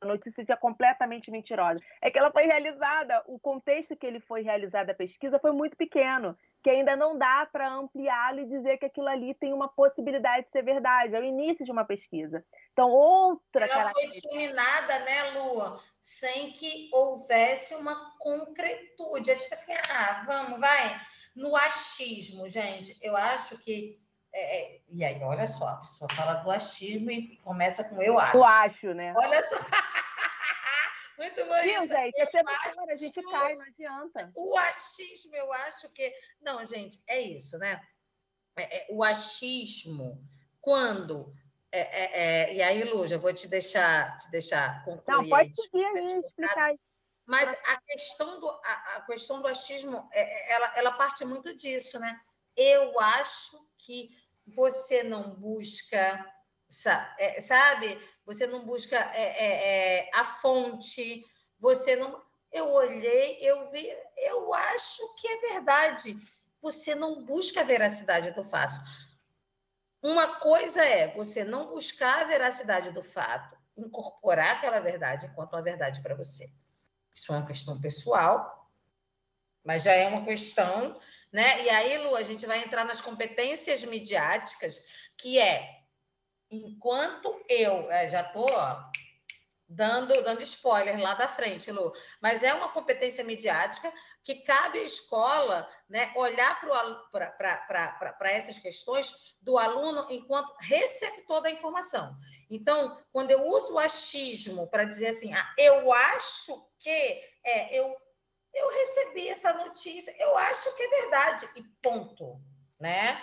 notícia seja completamente mentirosa. É que ela foi realizada, o contexto que ele foi realizada a pesquisa foi muito pequeno, que ainda não dá para ampliá-lo e dizer que aquilo ali tem uma possibilidade de ser verdade. É o início de uma pesquisa. Então, outra ela foi disseminada, né, Lu, sem que houvesse uma concretude. É tipo assim, vamos, vai. No achismo, gente, eu acho que. E aí, olha só, a pessoa fala do achismo e começa com eu acho. Eu acho, né? Olha só. Muito bom Viu, isso. gente? A gente cai, não adianta. O achismo, eu acho que. Não, gente, é isso, né? O achismo, quando. E aí, Lu, já vou te deixar concluir. Não, pode seguir aí, explicar. Mas a questão do achismo, ela parte muito disso, né? Eu acho que você não busca, sabe? Você não busca a fonte, você não. Eu olhei, eu vi, eu acho que é verdade. Você não busca a veracidade do fato. Uma coisa é você não buscar a veracidade do fato, incorporar aquela verdade enquanto uma verdade para você. Isso é uma questão pessoal, mas já é uma questão, né? E aí, Lu, a gente vai entrar nas competências midiáticas, que enquanto eu já estou dando spoiler lá da frente, Lu, mas é uma competência midiática que cabe à escola, né, olhar para essas questões do aluno enquanto receptor da informação. Então, quando eu uso o achismo para dizer assim, eu acho que eu recebi essa notícia, eu acho que é verdade, e ponto, né?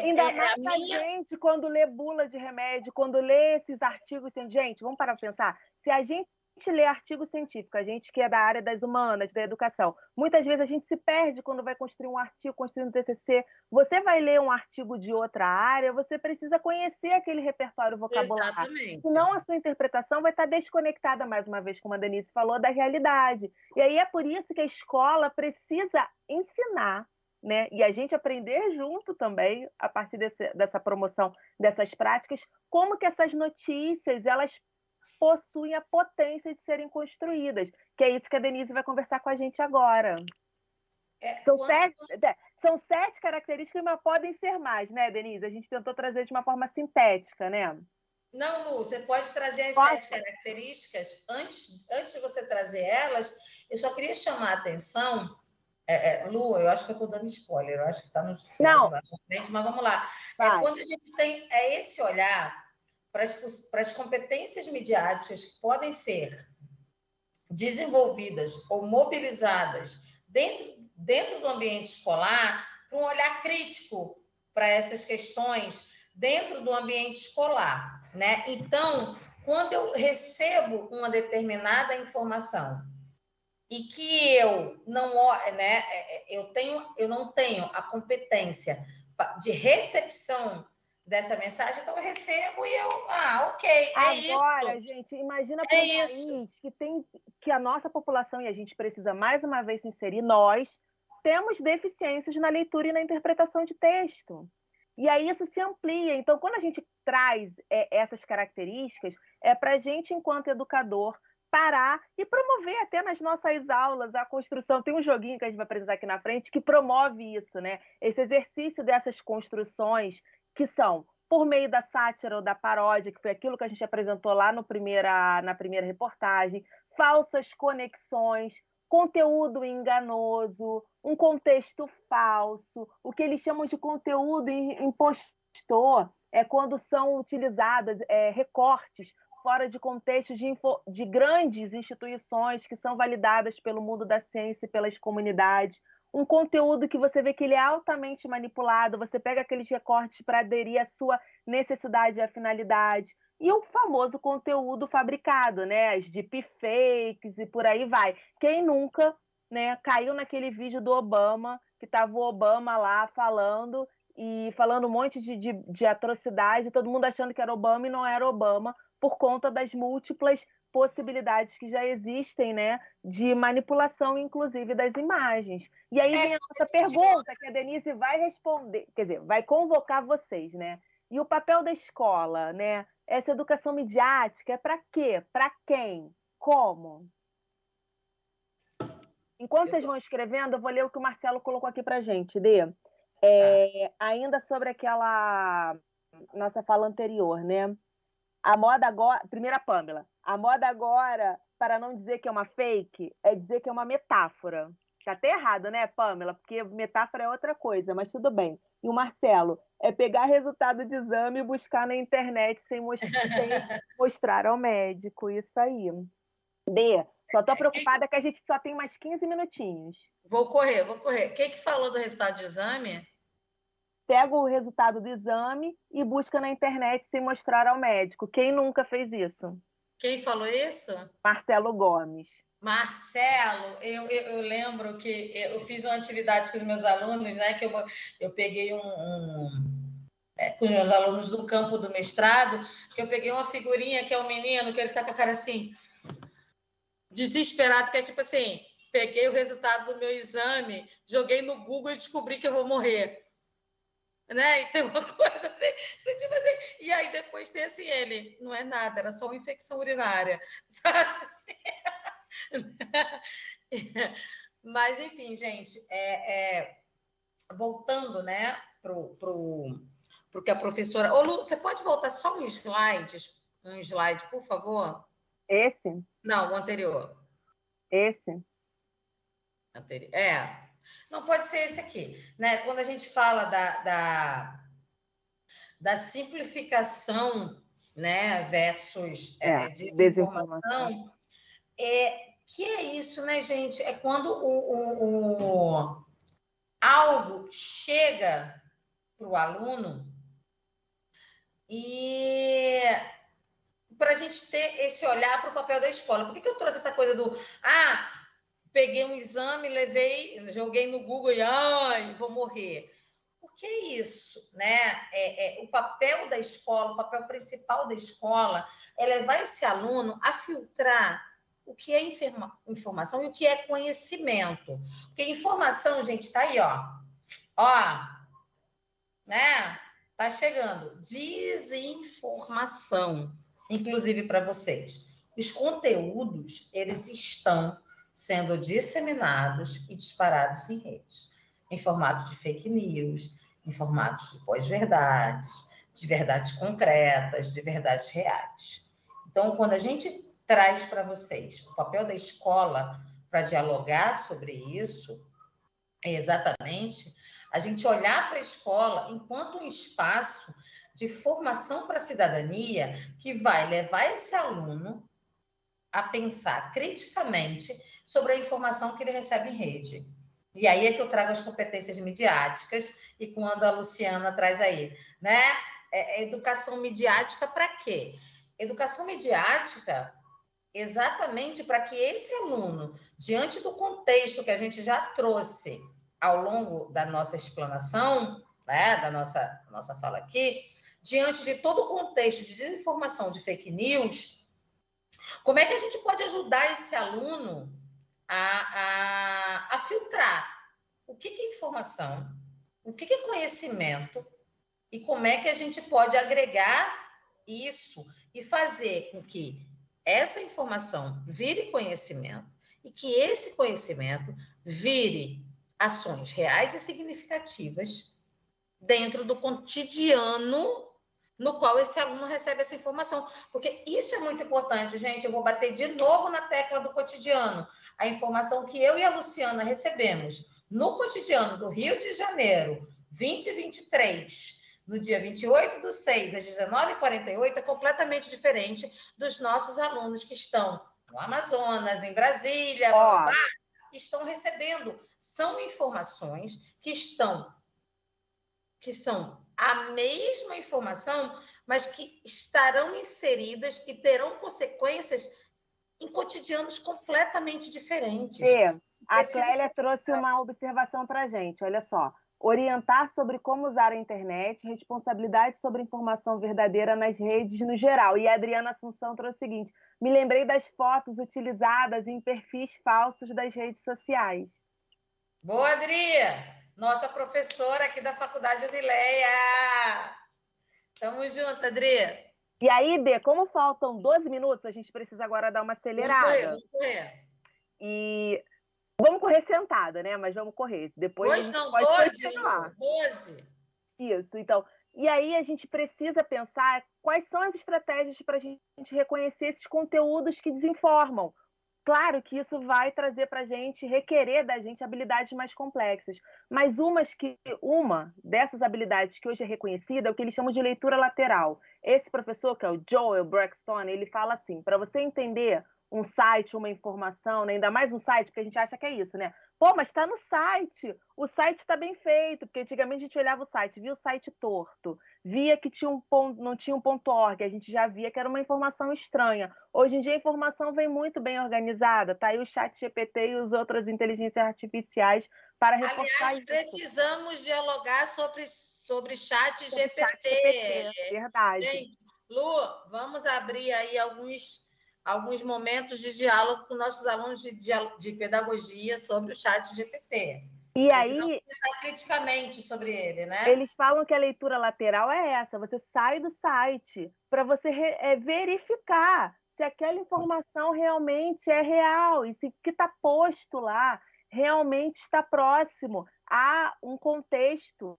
Ainda mais a gente, quando lê bula de remédio, quando lê esses artigos, gente, vamos parar para pensar, se a gente lê artigo científico, a gente que é da área das humanas, da educação, muitas vezes a gente se perde quando vai construir um artigo, construir um TCC, você vai ler um artigo de outra área, você precisa conhecer aquele repertório vocabular. Exatamente. Senão a sua interpretação vai estar desconectada, mais uma vez, como a Denise falou, da realidade. E aí é por isso que a escola precisa ensinar, né? E a gente aprender junto também, a partir dessa promoção dessas práticas, como que essas notícias elas possuem a potência de serem construídas, que é isso que a Denise vai conversar com a gente agora. São 7 características, mas podem ser mais, né, Denise? A gente tentou trazer de uma forma sintética, né? Não, Lu, você pode trazer as 7 características. Antes de você trazer elas, eu só queria chamar a atenção Lu, eu acho que eu estou dando spoiler, eu acho que está no slide Não. lá na frente, mas vamos lá. Quando a gente tem esse olhar para as competências midiáticas que podem ser desenvolvidas ou mobilizadas dentro do ambiente escolar, para um olhar crítico para essas questões dentro do ambiente escolar, né? Então, quando eu recebo uma determinada informação e que eu não, né, eu não tenho a competência de recepção dessa mensagem, então eu recebo e eu, ok, Agora, isso. gente, imagina para um país que a nossa população, e a gente precisa mais uma vez se inserir, nós temos deficiências na leitura e na interpretação de texto. E aí isso se amplia. Então, quando a gente traz essas características, é para a gente, enquanto educador, parar e promover até nas nossas aulas a construção. Tem um joguinho que a gente vai apresentar aqui na frente que promove isso, né? Esse exercício dessas construções que são por meio da sátira ou da paródia, que foi aquilo que a gente apresentou lá na primeira reportagem, falsas conexões, conteúdo enganoso, um contexto falso, o que eles chamam de conteúdo impostor, é quando são utilizados recortes fora de contexto de grandes instituições que são validadas pelo mundo da ciência e pelas comunidades. Um conteúdo que você vê que ele é altamente manipulado, você pega aqueles recortes para aderir à sua necessidade e à finalidade. E o famoso conteúdo fabricado, né? As deepfakes e por aí vai. Quem nunca, né, caiu naquele vídeo do Obama, que estava o Obama lá falando um monte de atrocidade, todo mundo achando que era Obama e não era Obama, por conta das múltiplas possibilidades que já existem, né, de manipulação, inclusive, das imagens. E aí vem a nossa pergunta, que a Denise vai responder, quer dizer, vai convocar vocês, né? E o papel da escola, né? Essa educação midiática é para quê? Para quem? Como? Enquanto vocês vão escrevendo, eu vou ler o que o Marcelo colocou aqui para a gente, Dê. Ainda sobre aquela nossa fala anterior, né? A moda agora, primeira Pamela, a moda agora, para não dizer que é uma fake, é dizer que é uma metáfora. Tá até errado, né, Pamela? Porque metáfora é outra coisa, mas tudo bem. E o Marcelo, é pegar resultado de exame e buscar na internet sem mostrar ao médico. Isso aí. D, só tô preocupada que a gente só tem mais 15 minutinhos. Vou correr. Quem que falou do resultado de exame? Pega o resultado do exame e busca na internet sem mostrar ao médico. Quem nunca fez isso? Quem falou isso? Marcelo Gomes. Marcelo, eu lembro que eu fiz uma atividade com os meus alunos, né? Que eu peguei com os meus alunos do campo do mestrado, que eu peguei uma figurinha que é um menino que ele tá com a cara assim, desesperado, que é tipo assim, peguei o resultado do meu exame, joguei no Google e descobri que eu vou morrer. Né? E tem uma coisa assim, tipo assim, e aí depois tem assim, ele, não é nada, era só uma infecção urinária, sabe? Assim. Mas, enfim, gente, voltando, né, pro que a professora... Ô, Lu, você pode voltar só um slide, por favor? Esse? Não, o anterior. Esse? Não, pode ser esse aqui, né? Quando a gente fala da simplificação, né, versus desinformação, que é isso, né, gente? É quando algo chega para o aluno e para a gente ter esse olhar para o papel da escola. Por que eu trouxe essa coisa do peguei um exame, joguei no Google e vou morrer? Porque é isso, né? O papel da escola, o papel principal da escola é levar esse aluno a filtrar o que é informação e o que é conhecimento. Porque informação, gente, está aí, né? Tá chegando. Desinformação, inclusive para vocês. Os conteúdos, eles estão sendo disseminados e disparados em redes, em formato de fake news, em formatos de pós-verdades, de verdades concretas, de verdades reais. Então, quando a gente traz para vocês o papel da escola para dialogar sobre isso, exatamente a gente olhar para a escola enquanto um espaço de formação para a cidadania que vai levar esse aluno a pensar criticamente sobre a informação que ele recebe em rede. E aí é que eu trago as competências midiáticas, e quando a Luciana traz aí, né? Educação midiática para quê? Educação midiática exatamente para que esse aluno, diante do contexto que a gente já trouxe ao longo da nossa explanação, né, da nossa fala aqui, diante de todo o contexto de desinformação, de fake news, como é que a gente pode ajudar esse aluno a filtrar o que é informação, o que é conhecimento e como é que a gente pode agregar isso e fazer com que essa informação vire conhecimento e que esse conhecimento vire ações reais e significativas dentro do cotidiano no qual esse aluno recebe essa informação. Porque isso é muito importante, gente. Eu vou bater de novo na tecla do cotidiano. A informação que eu e a Luciana recebemos no cotidiano do Rio de Janeiro, 2023, no dia 28/6, às 19h48, é completamente diferente dos nossos alunos que estão no Amazonas, em Brasília, estão recebendo. São informações que são a mesma informação, mas que estarão inseridas e terão consequências em cotidianos completamente diferentes. A Clélia trouxe uma observação para a gente, olha só. Orientar sobre como usar a internet, responsabilidade sobre informação verdadeira nas redes no geral. E a Adriana Assunção trouxe o seguinte: me lembrei das fotos utilizadas em perfis falsos das redes sociais. Boa, Adria! Nossa professora aqui da Faculdade Unileia! Tamo junto, Adria! E aí, Dê, como faltam 12 minutos, a gente precisa agora dar uma acelerada. Vamos correr. E vamos correr sentada, né? Mas vamos correr. Depois Pois a gente não, pode 12, continuar. 12. Isso, então. E aí a gente precisa pensar quais são as estratégias para a gente reconhecer esses conteúdos que desinformam. Claro que isso vai trazer para a gente, requerer da gente habilidades mais complexas, mas uma dessas habilidades que hoje é reconhecida é o que eles chamam de leitura lateral. Esse professor, que é o Joel Braxton, ele fala assim, para você entender um site, uma informação, né? Ainda mais um site, porque a gente acha que é isso, né? Pô, mas está no site, o site está bem feito, porque antigamente a gente olhava o site, via o site torto, via que tinha não tinha um ponto .org, a gente já via que era uma informação estranha. Hoje em dia a informação vem muito bem organizada, tá aí o ChatGPT e as outras inteligências artificiais para reforçar Aliás, precisamos dialogar sobre ChatGPT. Verdade. Gente, Lu, vamos abrir aí alguns momentos de diálogo com nossos alunos de pedagogia sobre o ChatGPT. E aí, pensar criticamente sobre ele, né? Eles falam que a leitura lateral é essa: você sai do site para você verificar se aquela informação realmente é real e se o que está posto lá realmente está próximo a um contexto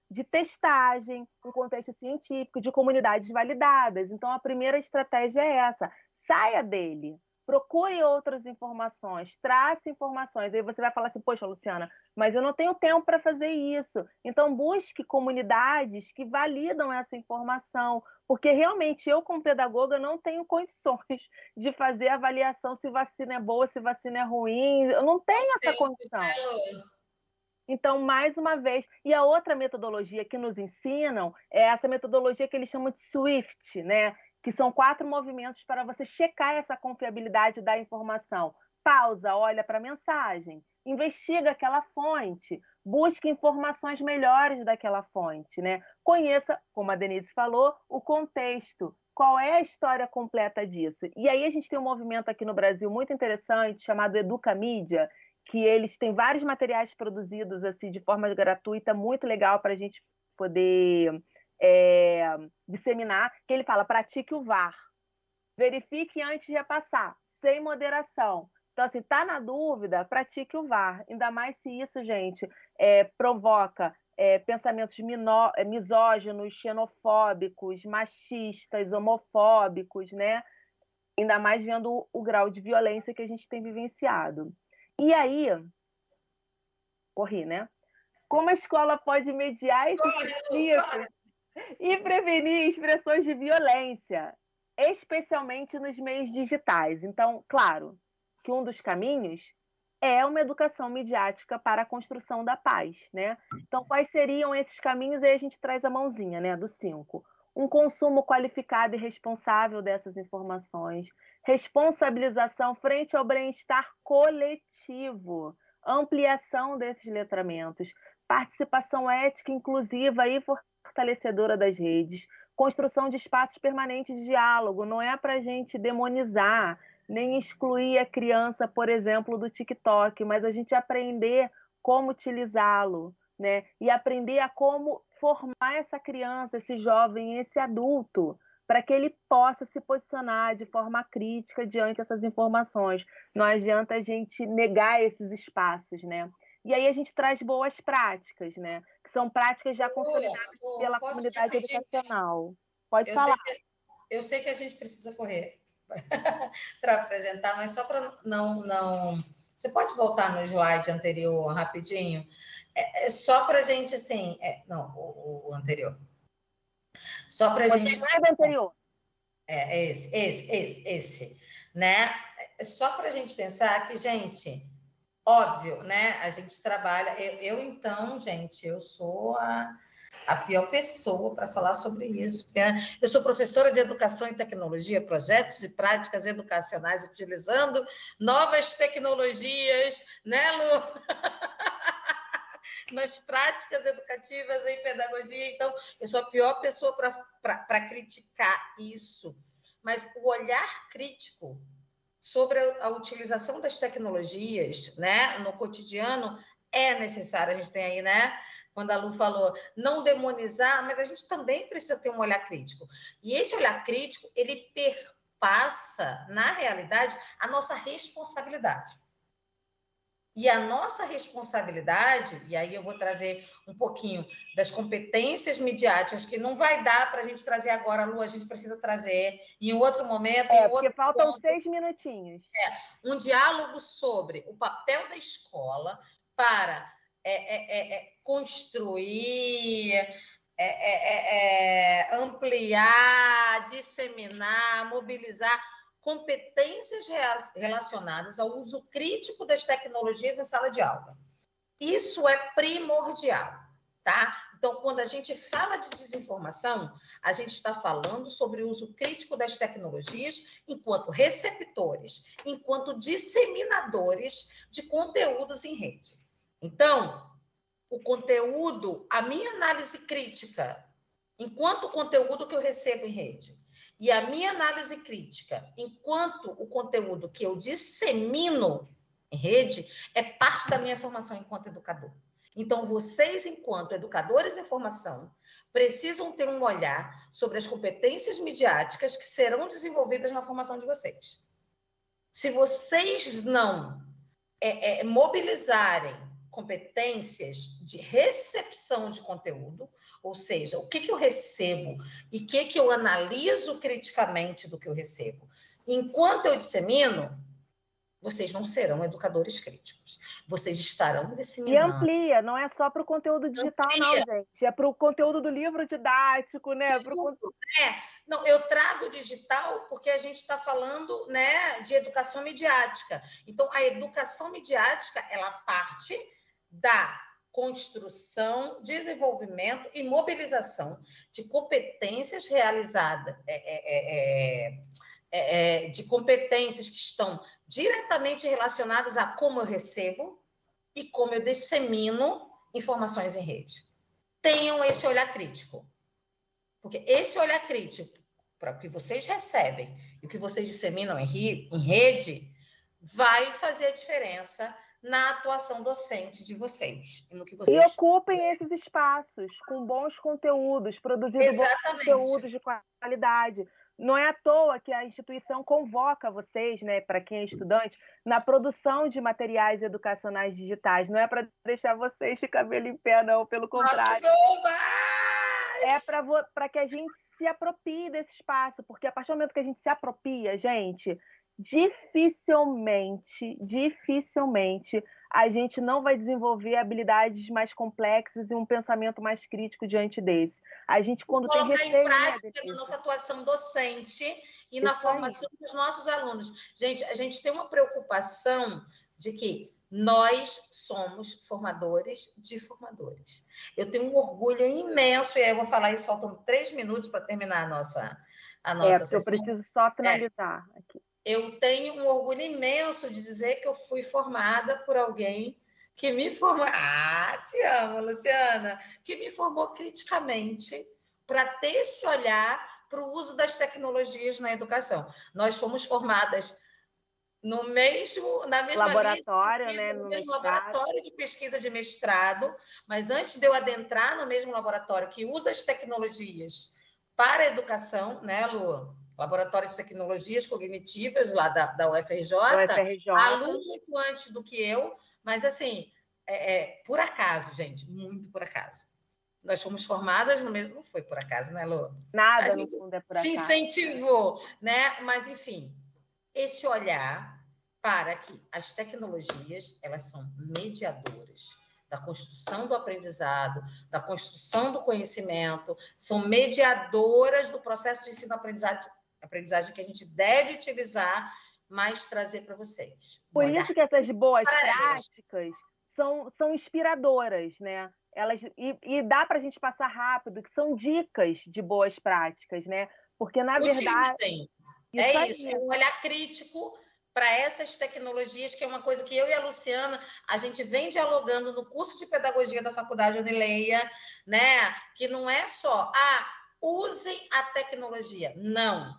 de testagem, um contexto científico, de comunidades validadas. Então, a primeira estratégia é essa: saia dele. Procure outras informações, trace informações. Aí você vai falar assim, poxa, Luciana, mas eu não tenho tempo para fazer isso. Então, busque comunidades que validam essa informação, porque realmente eu, como pedagoga, não tenho condições de fazer avaliação se vacina é boa, se vacina é ruim. Eu não tenho essa condição. Então, mais uma vez, e a outra metodologia que nos ensinam é essa metodologia que eles chamam de SWIFT, né? Que são 4 movimentos para você checar essa confiabilidade da informação. Pausa, olha para a mensagem, investiga aquela fonte, busque informações melhores daquela fonte, né? Conheça, como a Denise falou, o contexto. Qual é a história completa disso? E aí a gente tem um movimento aqui no Brasil muito interessante chamado Educamídia, que eles têm vários materiais produzidos assim de forma gratuita, muito legal para a gente poder disseminar, que ele fala, pratique o VAR. Verifique antes de repassar, sem moderação. Então, assim, tá na dúvida, pratique o VAR. Ainda mais se isso, gente, provoca pensamentos misóginos, xenofóbicos, machistas, homofóbicos, né? Ainda mais vendo o grau de violência que a gente tem vivenciado. E aí, Corri, né? Como a escola pode mediar esses conflitos e prevenir expressões de violência, especialmente nos meios digitais? Então, claro, que um dos caminhos é uma educação midiática para a construção da paz, né? Então, quais seriam esses caminhos? Aí a gente traz a mãozinha, né, do 5. Um consumo qualificado e responsável dessas informações, responsabilização frente ao bem-estar coletivo, ampliação desses letramentos, participação ética inclusiva e fortalecedora das redes, construção de espaços permanentes de diálogo, não é para a gente demonizar, nem excluir a criança, por exemplo, do TikTok, mas a gente aprender como utilizá-lo, né? E aprender a como formar essa criança, esse jovem, esse adulto, para que ele possa se posicionar de forma crítica diante dessas informações. Não adianta a gente negar esses espaços, né? E aí a gente traz boas práticas, né? Que são práticas já consolidadas pela comunidade educacional. Pode falar. Eu sei que a gente precisa correr para apresentar, mas só para não. Você pode voltar no slide anterior rapidinho? Só para a gente, assim. Não, o anterior. Só para a gente. Não é do anterior. Esse. Né? Só para a gente pensar que, gente, óbvio, né? A gente trabalha. Então, gente, eu sou a pior pessoa para falar sobre isso, porque eu sou professora de educação e tecnologia, projetos e práticas educacionais utilizando novas tecnologias, né, Lu? Nas práticas educativas em pedagogia. Então, eu sou a pior pessoa para criticar isso. Mas o olhar crítico sobre a utilização das tecnologias, né, no cotidiano é necessário. A gente tem aí, né, quando a Lu falou, não demonizar, mas a gente também precisa ter um olhar crítico. E esse olhar crítico, ele perpassa, na realidade, a nossa responsabilidade. E a nossa responsabilidade, e aí eu vou trazer um pouquinho das competências midiáticas, que não vai dar para a gente trazer agora, Lu, a gente precisa trazer em outro momento. Porque faltam 6 minutinhos. Um diálogo sobre o papel da escola para construir, ampliar, disseminar, mobilizar competências relacionadas ao uso crítico das tecnologias em sala de aula. Isso é primordial, tá? Então, quando a gente fala de desinformação, a gente está falando sobre o uso crítico das tecnologias enquanto receptores, enquanto disseminadores de conteúdos em rede. Então, o conteúdo, a minha análise crítica, enquanto conteúdo que eu recebo em rede, e a minha análise crítica, enquanto o conteúdo que eu dissemino em rede, é parte da minha formação enquanto educador. Então, vocês, enquanto educadores em formação, precisam ter um olhar sobre as competências midiáticas que serão desenvolvidas na formação de vocês. Se vocês não mobilizarem competências de recepção de conteúdo, ou seja, o que eu recebo e o que eu analiso criticamente do que eu recebo, enquanto eu dissemino, vocês não serão educadores críticos. Vocês estarão disseminando. E amplia, não é só para o conteúdo digital, não, gente. É para o conteúdo do livro didático, né? Não, eu trago digital porque a gente está falando, né, de educação midiática. Então, a educação midiática, ela parte da construção, desenvolvimento e mobilização de competências realizadas, de competências que estão diretamente relacionadas a como eu recebo e como eu dissemino informações em rede. Tenham esse olhar crítico. Porque esse olhar crítico para o que vocês recebem e o que vocês disseminam em rede vai fazer a diferença na atuação docente de vocês. E ocupem esses espaços com bons conteúdos, produzindo bons conteúdos de qualidade. Não é à toa que a instituição convoca vocês, né, para quem é estudante, na produção de materiais educacionais digitais. Não é para deixar vocês de cabelo em pé, não, pelo contrário. É para que a gente se aproprie desse espaço, porque a partir do momento que a gente se apropria, gente, dificilmente a gente não vai desenvolver habilidades mais complexas e um pensamento mais crítico diante desse. A gente, quando tem Colocar em receio, prática na nossa atuação docente e na Isso aí. formação dos nossos alunos. Gente, a gente tem uma preocupação de que nós somos formadores de formadores. Eu tenho um orgulho imenso, e aí eu vou falar isso, faltam 3 minutos para terminar a nossa porque eu sessão. preciso só finalizar aqui. Eu tenho um orgulho imenso de dizer que eu fui formada por alguém que me formou. Ah, te amo, Luciana! Que me formou criticamente para ter esse olhar para o uso das tecnologias na educação. Nós fomos formadas na mesma laboratório, linha, no mesmo mestrado. laboratório de pesquisa de mestrado, mas antes de eu adentrar no mesmo laboratório que usa as tecnologias para a educação, né, Lu? Laboratório de Tecnologias Cognitivas, lá da UFRJ, a Lu muito antes do que eu, mas assim, por acaso, gente, muito por acaso. Nós fomos formadas no mesmo... Não foi por acaso, né, Lu? Nada no fundo é por acaso. Se incentivou, né? Mas, enfim, esse olhar para que as tecnologias, elas são mediadoras da construção do aprendizado, da construção do conhecimento, são mediadoras do processo de ensino-aprendizagem que a gente deve utilizar, mas trazer para vocês. Por isso que essas boas práticas são inspiradoras, né? E dá para a gente passar rápido, que são dicas de boas práticas, né? Porque, na verdade... Isso, é um olhar crítico para essas tecnologias, que é uma coisa que eu e a Luciana, a gente vem dialogando no curso de pedagogia da Faculdade Unileia, né? Que não é só, usem a tecnologia. Não.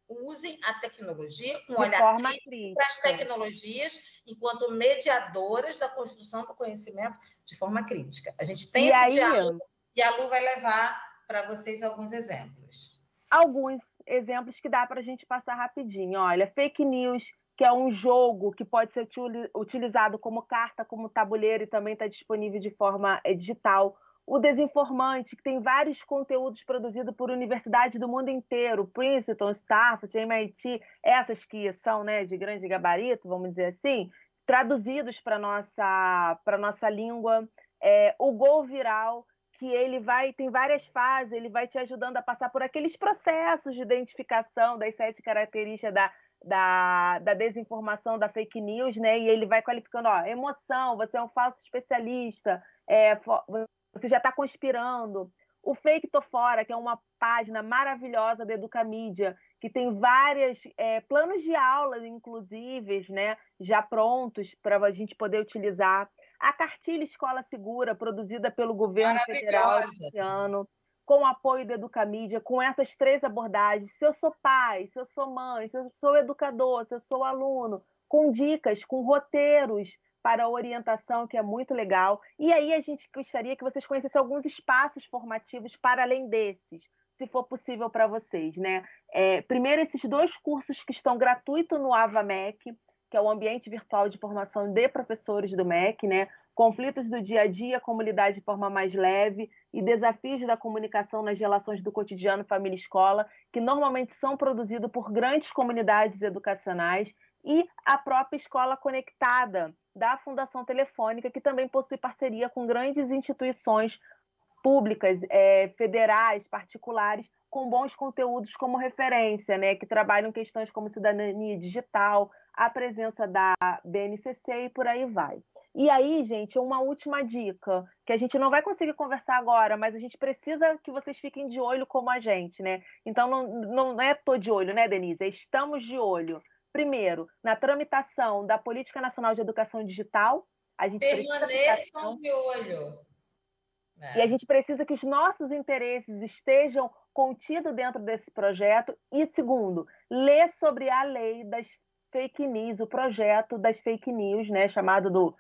Usem a tecnologia com olhar crítico para as tecnologias enquanto mediadoras da construção do conhecimento de forma crítica. A gente tem esse diálogo e a Lu vai levar para vocês alguns exemplos. Alguns exemplos que dá para a gente passar rapidinho. Olha, fake news, que é um jogo que pode ser utilizado como carta, como tabuleiro e também está disponível de forma digital. O desinformante, que tem vários conteúdos produzidos por universidades do mundo inteiro, Princeton, Stanford, MIT, essas que são, né, de grande gabarito, vamos dizer assim, traduzidos para a nossa língua. O Go Viral, que tem várias fases, ele vai te ajudando a passar por aqueles processos de identificação das 7 características da desinformação, da fake news, né? E ele vai qualificando, emoção, você é um falso especialista, você já está conspirando. O Fake Tô Fora, que é uma página maravilhosa da Educamídia, que tem vários planos de aula, inclusive, né, já prontos para a gente poder utilizar. A Cartilha Escola Segura, produzida pelo governo federal esse ano, com o apoio da Educamídia, com essas 3 abordagens. Se eu sou pai, se eu sou mãe, se eu sou educador, se eu sou aluno, com dicas, com roteiros para orientação, que é muito legal. E aí a gente gostaria que vocês conhecessem alguns espaços formativos para além desses, se for possível para vocês, né? Primeiro, esses 2 cursos que estão gratuitos no AvaMec, que é o Ambiente Virtual de Formação de Professores do MEC, né? Conflitos do dia a dia, como lidar de forma mais leve e desafios da comunicação nas relações do cotidiano família-escola, que normalmente são produzidos por grandes comunidades educacionais, e a própria Escola Conectada, da Fundação Telefônica, que também possui parceria com grandes instituições públicas, federais, particulares, com bons conteúdos como referência, né, que trabalham questões como cidadania digital, a presença da BNCC e por aí vai. E aí, gente, uma última dica, que a gente não vai conseguir conversar agora, mas a gente precisa que vocês fiquem de olho como a gente, né? Então, não é tô de olho, né, Denise? Estamos de olho. Primeiro, na tramitação da Política Nacional de Educação Digital, a gente permaneçam de olho. E a gente precisa que os nossos interesses estejam contidos dentro desse projeto. E, segundo, ler sobre a lei das fake news, o projeto das fake news, né, chamado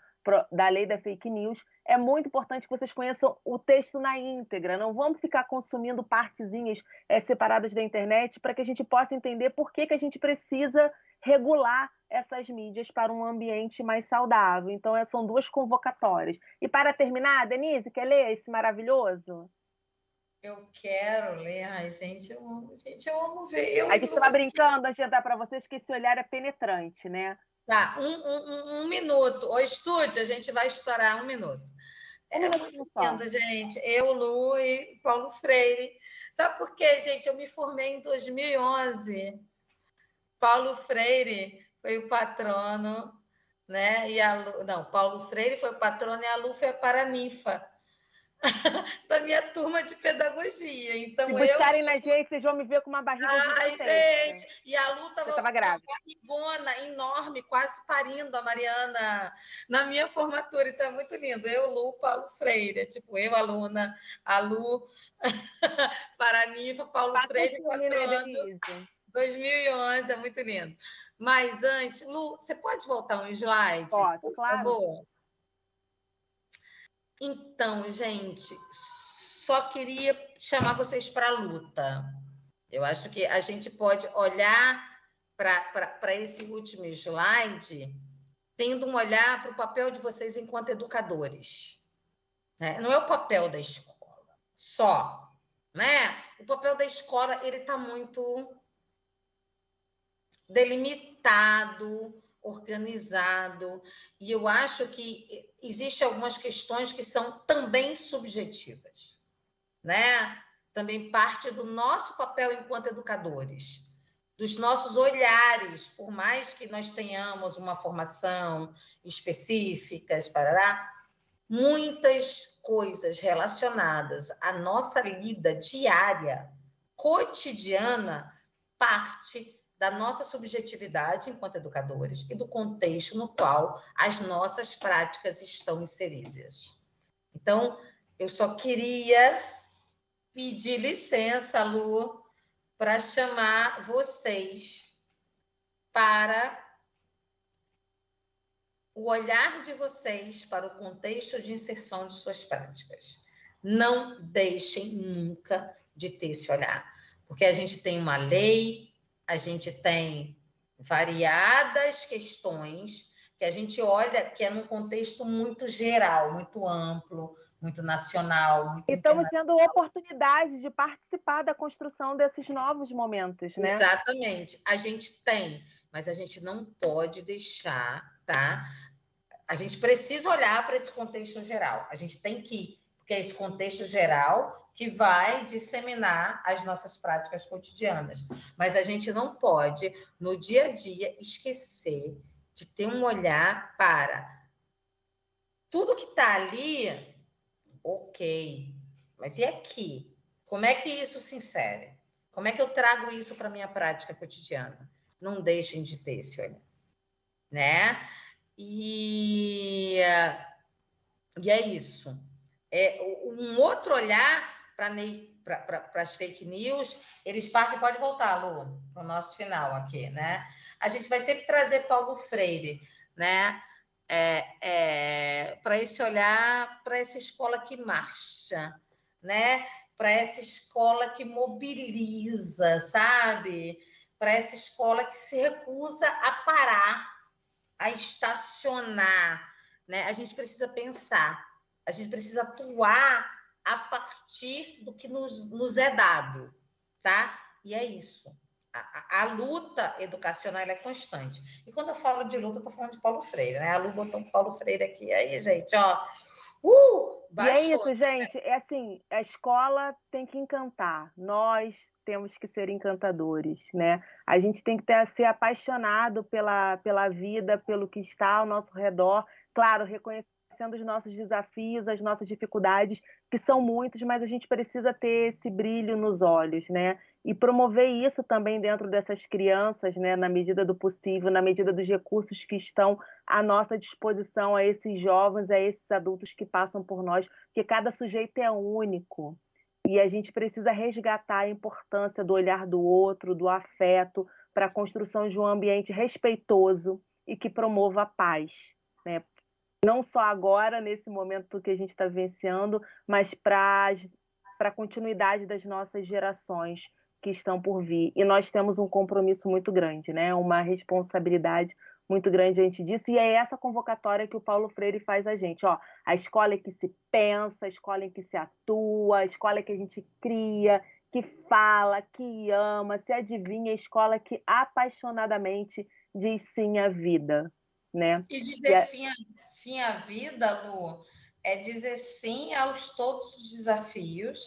da lei da fake news. É muito importante que vocês conheçam o texto na íntegra. Não vamos ficar consumindo partezinhas separadas da internet, para que a gente possa entender por que a gente precisa regular essas mídias para um ambiente mais saudável. Então, são 2 convocatórias. E para terminar, Denise, quer ler esse maravilhoso? Eu quero ler. Ai, gente, eu amo ver. Eu A e gente Lu. estava brincando antes de dar para vocês que esse olhar é penetrante, né? Tá, um minuto. O estúdio, a gente vai estourar 1 minuto. Um É muito minutinho só. lindo, gente. Eu, Lu e Paulo Freire. Sabe por quê, gente? Eu me formei em 2011. Paulo Freire foi o patrono, né? E a Lu... Não, Paulo Freire foi o patrono e a Lu foi a paraninfa da minha turma de pedagogia. Se Então, eu buscarem na gente, vocês vão me ver com uma barriga Ai, gigantesca. gente! E a Lu Eu tava estava com uma grávida. barrigona enorme, quase parindo a Mariana na minha formatura. Então é muito lindo. Eu, Lu, Paulo Freire. Tipo, eu, aluna, a Lu, Paranifa, Paulo Freire, Patrocínio, né, patrono, Denise? 2011. É muito lindo. Mas antes, Lu, você pode voltar um slide, Posso, por claro. favor? Então, gente, só queria chamar vocês para a luta. Eu acho que a gente pode olhar para esse último slide tendo um olhar para o papel de vocês enquanto educadores. Né? Não é o papel da escola só. Né? O papel da escola ele está muito delimitado, organizado, e eu acho que existem algumas questões que são também subjetivas. Né? Também parte do nosso papel enquanto educadores, dos nossos olhares, por mais que nós tenhamos uma formação específica, parará, muitas coisas relacionadas à nossa lida diária, cotidiana, parte da nossa subjetividade enquanto educadores e do contexto no qual as nossas práticas estão inseridas. Então, eu só queria pedir licença, Lu, para chamar vocês para o olhar de vocês para o contexto de inserção de suas práticas. Não deixem nunca de ter esse olhar, porque a gente tem uma lei, a gente tem variadas questões que a gente olha que é num contexto muito geral, muito amplo, muito nacional, muito E estamos internacional. tendo oportunidade de participar da construção desses novos momentos, né? Exatamente. A gente tem, mas a gente não pode deixar, tá? A gente precisa olhar para esse contexto geral. A gente tem que, porque é esse contexto geral que vai disseminar as nossas práticas cotidianas. Mas a gente não pode, no dia a dia, esquecer de ter um olhar para tudo que está ali, ok, mas e aqui? Como é que isso se insere? Como é que eu trago isso para a minha prática cotidiana? Não deixem de ter esse olhar, né? E é isso. Um outro olhar para as fake news, eles partem, pode voltar, Lu, para o nosso final aqui, né? A gente vai sempre trazer Paulo Freire, né? Para esse olhar, para essa escola que marcha, né? Para essa escola que mobiliza, sabe? Para essa escola que se recusa a parar, a estacionar, né? A gente precisa pensar, a gente precisa atuar a partir do que nos é dado, tá? E é isso. A luta educacional é constante. E quando eu falo de luta, eu estou falando de Paulo Freire, né? A Lu botou um Paulo Freire aqui. Aí, gente, ó. E é Baixou. isso, gente. É assim, a escola tem que encantar. Nós temos que ser encantadores, né? A gente tem que ser apaixonado pela vida, pelo que está ao nosso redor. Claro, reconhecendo os nossos desafios, as nossas dificuldades, que são muitos, mas a gente precisa ter esse brilho nos olhos, né? E promover isso também dentro dessas crianças, né? Na medida do possível, na medida dos recursos que estão à nossa disposição, a esses jovens, a esses adultos que passam por nós, porque cada sujeito é único. E a gente precisa resgatar a importância do olhar do outro, do afeto, para a construção de um ambiente respeitoso e que promova a paz, né? Não só agora, nesse momento que a gente está vivenciando, mas para a continuidade das nossas gerações que estão por vir. E nós temos um compromisso muito grande, né? Uma responsabilidade muito grande diante disso, e é essa convocatória que o Paulo Freire faz a gente, ó, a escola em que se pensa, a escola em que se atua, a escola que a gente cria, que fala, que ama, se adivinha, a escola que apaixonadamente diz sim à vida, né? E dizer sim à vida, Lu, é dizer sim aos todos os desafios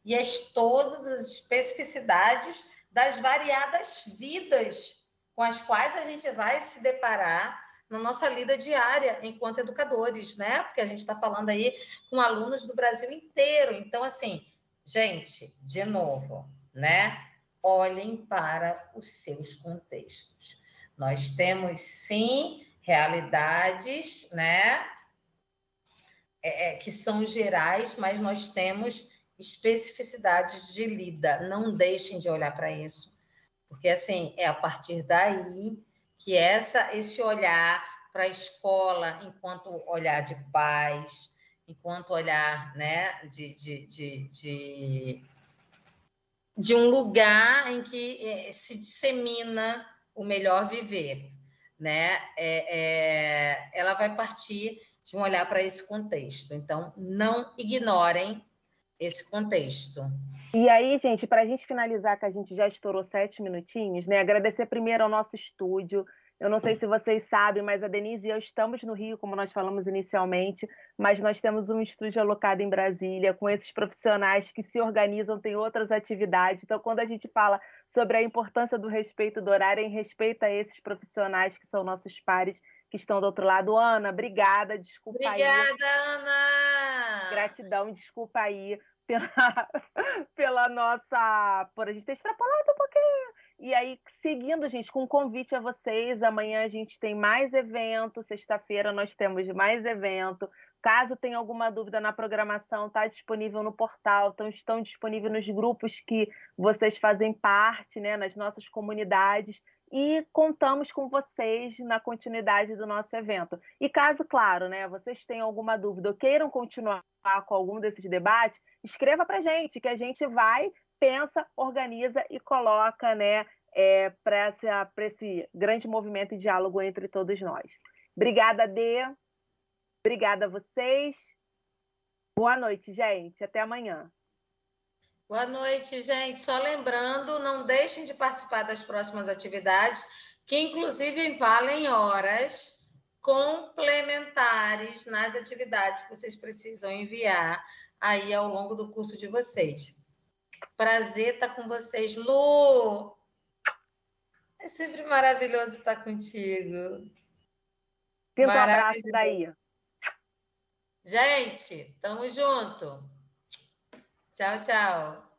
e todas as especificidades das variadas vidas com as quais a gente vai se deparar na nossa lida diária enquanto educadores, né? Porque a gente está falando aí com alunos do Brasil inteiro. Então, assim, gente, de novo, né? Olhem para os seus contextos. Nós temos, sim, realidades, né? Que são gerais, mas nós temos especificidades de lida. Não deixem de olhar para isso, porque assim é a partir daí que esse olhar para a escola, enquanto olhar de paz, enquanto olhar, né, de um lugar em que se dissemina o melhor viver, né? Ela vai partir de um olhar para esse contexto. Então, não ignorem esse contexto. E aí, gente, para a gente finalizar, que a gente já estourou 7 minutinhos, né? Agradecer primeiro ao nosso estúdio. Eu não sei se vocês sabem, mas a Denise e eu estamos no Rio, como nós falamos inicialmente, mas nós temos um estúdio alocado em Brasília, com esses profissionais que se organizam, têm outras atividades. Então, quando a gente fala sobre a importância do respeito do horário, é em respeito a esses profissionais que são nossos pares, que estão do outro lado. Ana, obrigada, desculpa aí. Obrigada, Ana! Gratidão, desculpa aí pela, pela nossa. Por a gente ter extrapolado um pouquinho. E aí, seguindo, gente, com um convite a vocês, amanhã a gente tem mais evento, sexta-feira nós temos mais evento. Caso tenha alguma dúvida na programação, está disponível no portal, então estão disponíveis nos grupos que vocês fazem parte, né, nas nossas comunidades, e contamos com vocês na continuidade do nosso evento. E caso, claro, né, vocês tenham alguma dúvida ou queiram continuar com algum desses debates, escreva para a gente, que a gente vai, pensa, organiza e coloca, né, para esse grande movimento e diálogo entre todos nós. Obrigada, Dê. Obrigada a vocês. Boa noite, gente. Até amanhã. Boa noite, gente. Só lembrando, não deixem de participar das próximas atividades, que inclusive valem horas complementares nas atividades que vocês precisam enviar aí ao longo do curso de vocês. Prazer estar com vocês. Lu, é sempre maravilhoso estar contigo. Sinta um abraço daí. Gente, tamo junto. Tchau, tchau.